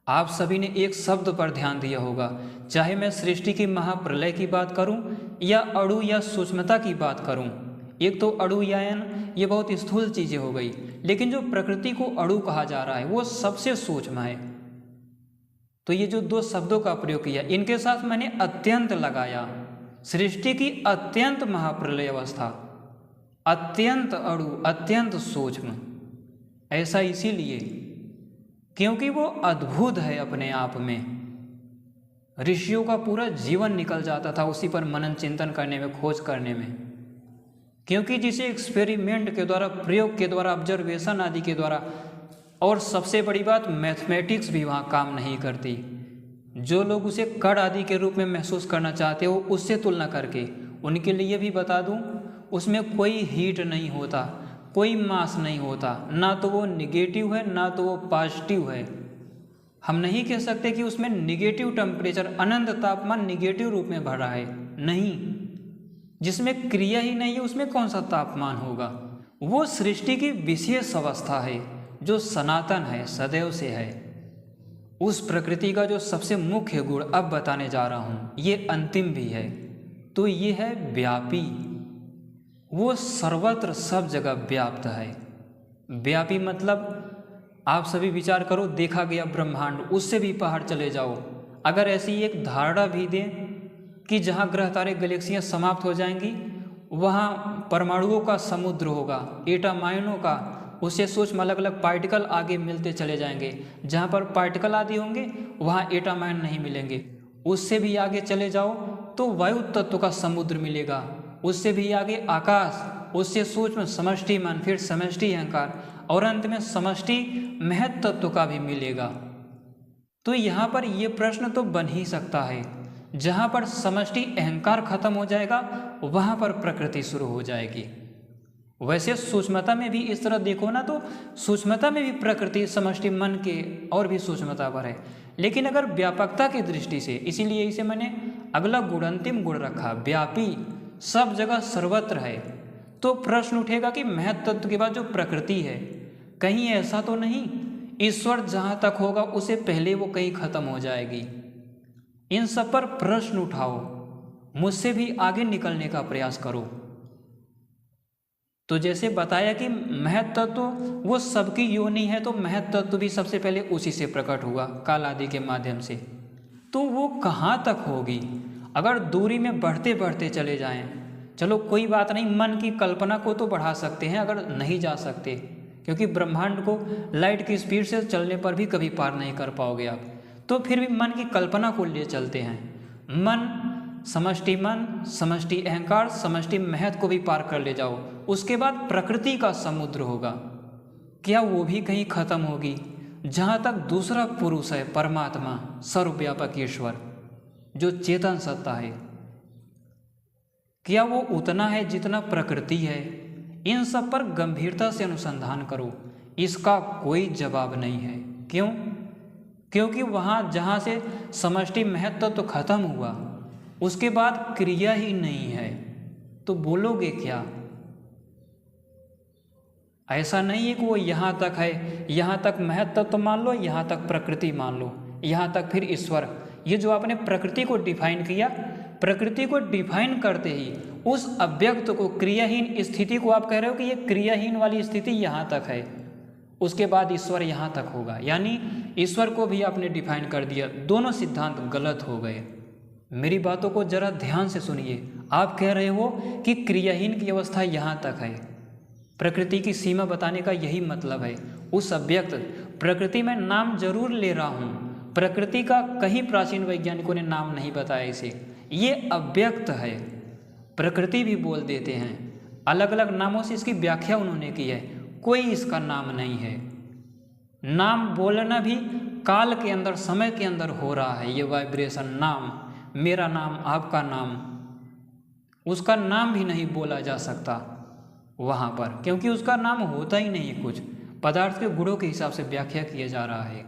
Speaker 1: आप सभी ने एक शब्द पर ध्यान दिया होगा, चाहे मैं सृष्टि की महाप्रलय की बात करूं या अणु या सूक्ष्मता की बात करूं। एक तो अणु यायन, ये बहुत स्थूल चीज़ें हो गई, लेकिन जो प्रकृति को अणु कहा जा रहा है वो सबसे सूक्ष्म है। तो ये जो दो शब्दों का प्रयोग किया, इनके साथ मैंने अत्यंत लगाया। सृष्टि की अत्यंत महाप्रलय अवस्था, अत्यंत अणु, अत्यंत सूक्ष्म। ऐसा इसीलिए क्योंकि वो अद्भुत है अपने आप में। ऋषियों का पूरा जीवन निकल जाता था उसी पर मनन चिंतन करने में, खोज करने में, क्योंकि जिसे एक्सपेरिमेंट के द्वारा, प्रयोग के द्वारा, ऑब्जर्वेशन आदि के द्वारा, और सबसे बड़ी बात मैथमेटिक्स भी वहाँ काम नहीं करती। जो लोग उसे कण आदि के रूप में महसूस करना चाहते हो, उससे तुलना करके उनके लिए भी बता दूं, उसमें कोई हीट नहीं होता, कोई मास नहीं होता, ना तो वो निगेटिव है ना तो वो पॉजिटिव है। हम नहीं कह सकते कि उसमें निगेटिव टेम्परेचर, अनंत तापमान निगेटिव रूप में भरा है, नहीं। जिसमें क्रिया ही नहीं है उसमें कौन सा तापमान होगा। वो सृष्टि की विशेष अवस्था है जो सनातन है, सदैव से है। उस प्रकृति का जो सबसे मुख्य गुण अब बताने जा रहा हूँ, ये अंतिम भी है। तो ये है व्यापी। वो सर्वत्र सब जगह व्याप्त है। व्यापी मतलब आप सभी विचार करो, देखा गया ब्रह्मांड, उससे भी पहाड़ चले जाओ। अगर ऐसी एक धारणा भी दें कि जहाँ ग्रह तारे गैलेक्सियाँ समाप्त हो जाएंगी, वहाँ परमाणुओं का समुद्र होगा, एटम आयनों का, उससे सूक्ष्म अलग अलग पार्टिकल आगे मिलते चले जाएंगे। जहाँ पर पार्टिकल आदि होंगे वहाँ एटम आयन नहीं मिलेंगे। उससे भी आगे चले जाओ तो वायु तत्व का समुद्र मिलेगा। उससे भी आगे आकाश, उससे सूक्ष्म समष्टि मन, फिर समष्टि अहंकार, और अंत में समष्टि महत तत्व का भी मिलेगा। तो यहाँ पर ये प्रश्न तो बन ही सकता है, जहाँ पर समष्टि अहंकार खत्म हो जाएगा वहाँ पर प्रकृति शुरू हो जाएगी। वैसे सूक्ष्मता में भी इस तरह देखो ना तो सूक्ष्मता में भी प्रकृति समष्टि मन के और भी सूक्ष्मता पर है, लेकिन अगर व्यापकता की दृष्टि से, इसीलिए इसे मैंने अगला गुण अंतिम गुण रखा, व्यापी सब जगह सर्वत्र है। तो प्रश्न उठेगा कि महत् तत्व के बाद जो प्रकृति है, कहीं ऐसा तो नहीं ईश्वर जहाँ तक होगा उसे पहले वो कहीं खत्म हो जाएगी। इन सब पर प्रश्न उठाओ, मुझसे भी आगे निकलने का प्रयास करो। तो जैसे बताया कि महत् तत्व वो सबकी योनि है, तो महत् तत्व भी सबसे पहले उसी से प्रकट हुआ काल आदि के माध्यम से। तो वो कहाँ तक होगी? अगर दूरी में बढ़ते बढ़ते चले जाएं, चलो कोई बात नहीं, मन की कल्पना को तो बढ़ा सकते हैं अगर नहीं जा सकते, क्योंकि ब्रह्मांड को लाइट की स्पीड से चलने पर भी कभी पार नहीं कर पाओगे आप, तो फिर भी मन की कल्पना को लिए चलते हैं। मन, समष्टि अहंकार, समष्टि महत् को भी पार कर ले जाओ, उसके बाद प्रकृति का समुद्र होगा। क्या वो भी कहीं खत्म होगी? जहाँ तक दूसरा पुरुष है, परमात्मा, सर्वव्यापक ईश्वर जो चेतन सत्ता है, क्या वो उतना है जितना प्रकृति है? इन सब पर गंभीरता से अनुसंधान करो, इसका कोई जवाब नहीं है। क्यों? क्योंकि वहाँ जहाँ से समष्टि महत्व तो खत्म हुआ, उसके बाद क्रिया ही नहीं है, तो बोलोगे क्या? ऐसा नहीं है कि वो यहाँ तक है, यहाँ तक महत्व तो मान लो, यहाँ तक प्रकृति मान लो, यहाँ तक फिर ईश्वर। ये जो आपने प्रकृति को डिफाइन किया, प्रकृति को डिफाइन करते ही उस अव्यक्त को, क्रियाहीन स्थिति को आप कह रहे हो कि ये क्रियाहीन वाली स्थिति यहाँ तक है, उसके बाद ईश्वर यहाँ तक होगा, यानी ईश्वर को भी आपने डिफाइन कर दिया। दोनों सिद्धांत गलत हो गए। मेरी बातों को जरा ध्यान से सुनिए। आप कह रहे हो कि क्रियाहीन की अवस्था यहाँ तक है, प्रकृति की सीमा बताने का यही मतलब है। उस अव्यक्त प्रकृति में नाम जरूर ले रहा हूँ, प्रकृति का कहीं प्राचीन वैज्ञानिकों ने नाम नहीं बताया इसे, ये अव्यक्त है। प्रकृति भी बोल देते हैं, अलग अलग नामों से इसकी व्याख्या उन्होंने की है, कोई इसका नाम नहीं है। नाम बोलना भी काल के अंदर, समय के अंदर हो रहा है। ये वाइब्रेशन, नाम, मेरा नाम, आपका नाम, उसका नाम भी नहीं बोला जा सकता वहाँ पर, क्योंकि उसका नाम होता ही नहीं है। कुछ पदार्थ के गुणों के हिसाब से व्याख्या किया जा रहा है।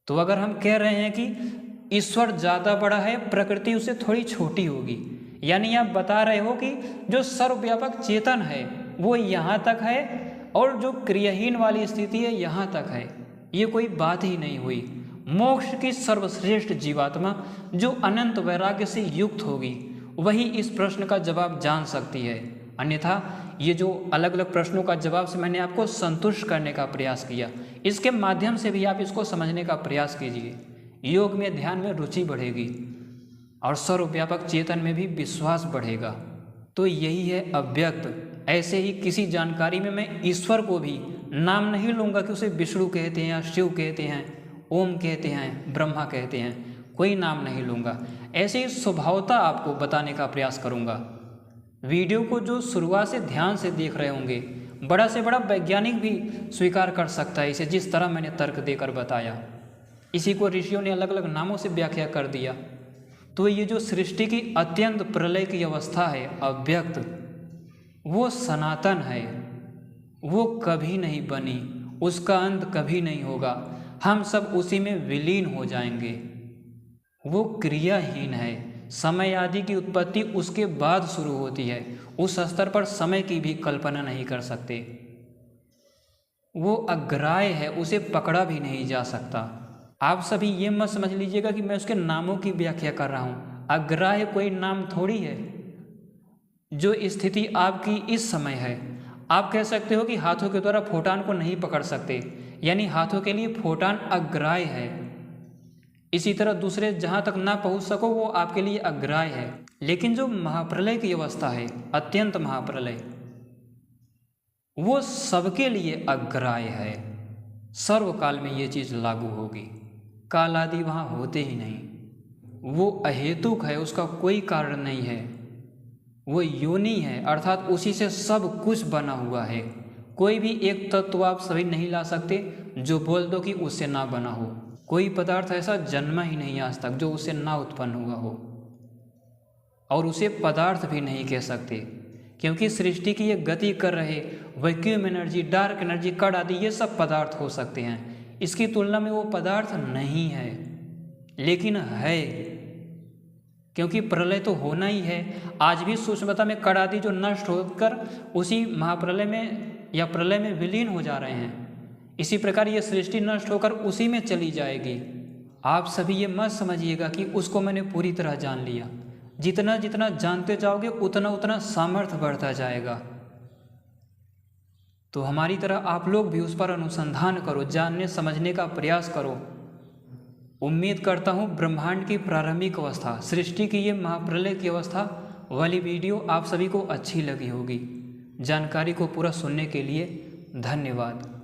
Speaker 1: तो अगर हम कह रहे हैं कि ईश्वर ज़्यादा बड़ा है, प्रकृति उससे थोड़ी छोटी होगी, यानी आप बता रहे हो कि जो सर्वव्यापक चेतन है वो यहाँ तक है और जो क्रियाहीन वाली स्थिति है यहाँ तक है। ये कोई बात ही नहीं हुई। मोक्ष की सर्वश्रेष्ठ जीवात्मा जो अनंत वैराग्य से युक्त होगी, वही इस प्रश्न का जवाब जान सकती है। अन्यथा ये जो अलग अलग प्रश्नों का जवाब से मैंने आपको संतुष्ट करने का प्रयास किया, इसके माध्यम से भी आप इसको समझने का प्रयास कीजिए। योग में, ध्यान में रुचि बढ़ेगी और सर्वव्यापक चेतन में भी विश्वास बढ़ेगा। तो यही है अव्यक्त। ऐसे ही किसी जानकारी में मैं ईश्वर को भी नाम नहीं लूँगा कि उसे विष्णु कहते हैं या शिव कहते हैं, ओम कहते हैं, ब्रह्मा कहते हैं, कोई नाम नहीं लूँगा। ऐसे ही स्वभावता आपको बताने का प्रयास करूँगा। वीडियो को जो शुरुआत से ध्यान से देख रहे होंगे, बड़ा से बड़ा वैज्ञानिक भी स्वीकार कर सकता है इसे, जिस तरह मैंने तर्क देकर बताया। इसी को ऋषियों ने अलग अलग नामों से व्याख्या कर दिया। तो ये जो सृष्टि की अत्यंत प्रलय की अवस्था है, अव्यक्त, वो सनातन है, वो कभी नहीं बनी, उसका अंत कभी नहीं होगा, हम सब उसी में विलीन हो जाएंगे। वो क्रियाहीन है, समय आदि की उत्पत्ति उसके बाद शुरू होती है, उस स्तर पर समय की भी कल्पना नहीं कर सकते। वो अग्राह्य है, उसे पकड़ा भी नहीं जा सकता। आप सभी ये मत समझ लीजिएगा कि मैं उसके नामों की व्याख्या कर रहा हूँ। अग्राह्य कोई नाम थोड़ी है। जो स्थिति आपकी इस समय है, आप कह सकते हो कि हाथों के द्वारा फोटान को नहीं पकड़ सकते, यानी हाथों के लिए फोटान अग्राह्य है। इसी तरह दूसरे जहाँ तक ना पहुँच सको वो आपके लिए अग्राह्य है। लेकिन जो महाप्रलय की अवस्था है, अत्यंत महाप्रलय, वो सबके लिए अग्राह्य है। सर्वकाल में ये चीज़ लागू होगी। काल आदि वहाँ होते ही नहीं। वो अहेतुक है, उसका कोई कारण नहीं है। वो योनि है, अर्थात उसी से सब कुछ बना हुआ है। कोई भी एक तत्व आप सभी नहीं ला सकते जो बोल दो कि उससे ना बना हो। कोई पदार्थ ऐसा जन्मा ही नहीं आज तक जो उससे ना उत्पन्न हुआ हो, और उसे पदार्थ भी नहीं कह सकते, क्योंकि सृष्टि की ये गति कर रहे वैक्यूम एनर्जी, डार्क एनर्जी, कण आदि ये सब पदार्थ हो सकते हैं। इसकी तुलना में वो पदार्थ नहीं है, लेकिन है, क्योंकि प्रलय तो होना ही है। आज भी सूक्ष्मता में कण आदि जो नष्ट होकर उसी महाप्रलय में या प्रलय में विलीन हो जा रहे हैं, इसी प्रकार ये सृष्टि नष्ट होकर उसी में चली जाएगी। आप सभी ये मत समझिएगा कि उसको मैंने पूरी तरह जान लिया। जितना जितना जानते जाओगे उतना उतना सामर्थ्य बढ़ता जाएगा। तो हमारी तरह आप लोग भी उस पर अनुसंधान करो, जानने समझने का प्रयास करो। उम्मीद करता हूँ ब्रह्मांड की प्रारंभिक अवस्था, सृष्टि की ये महाप्रलय की अवस्था वाली वीडियो आप सभी को अच्छी लगी होगी। जानकारी को पूरा सुनने के लिए धन्यवाद।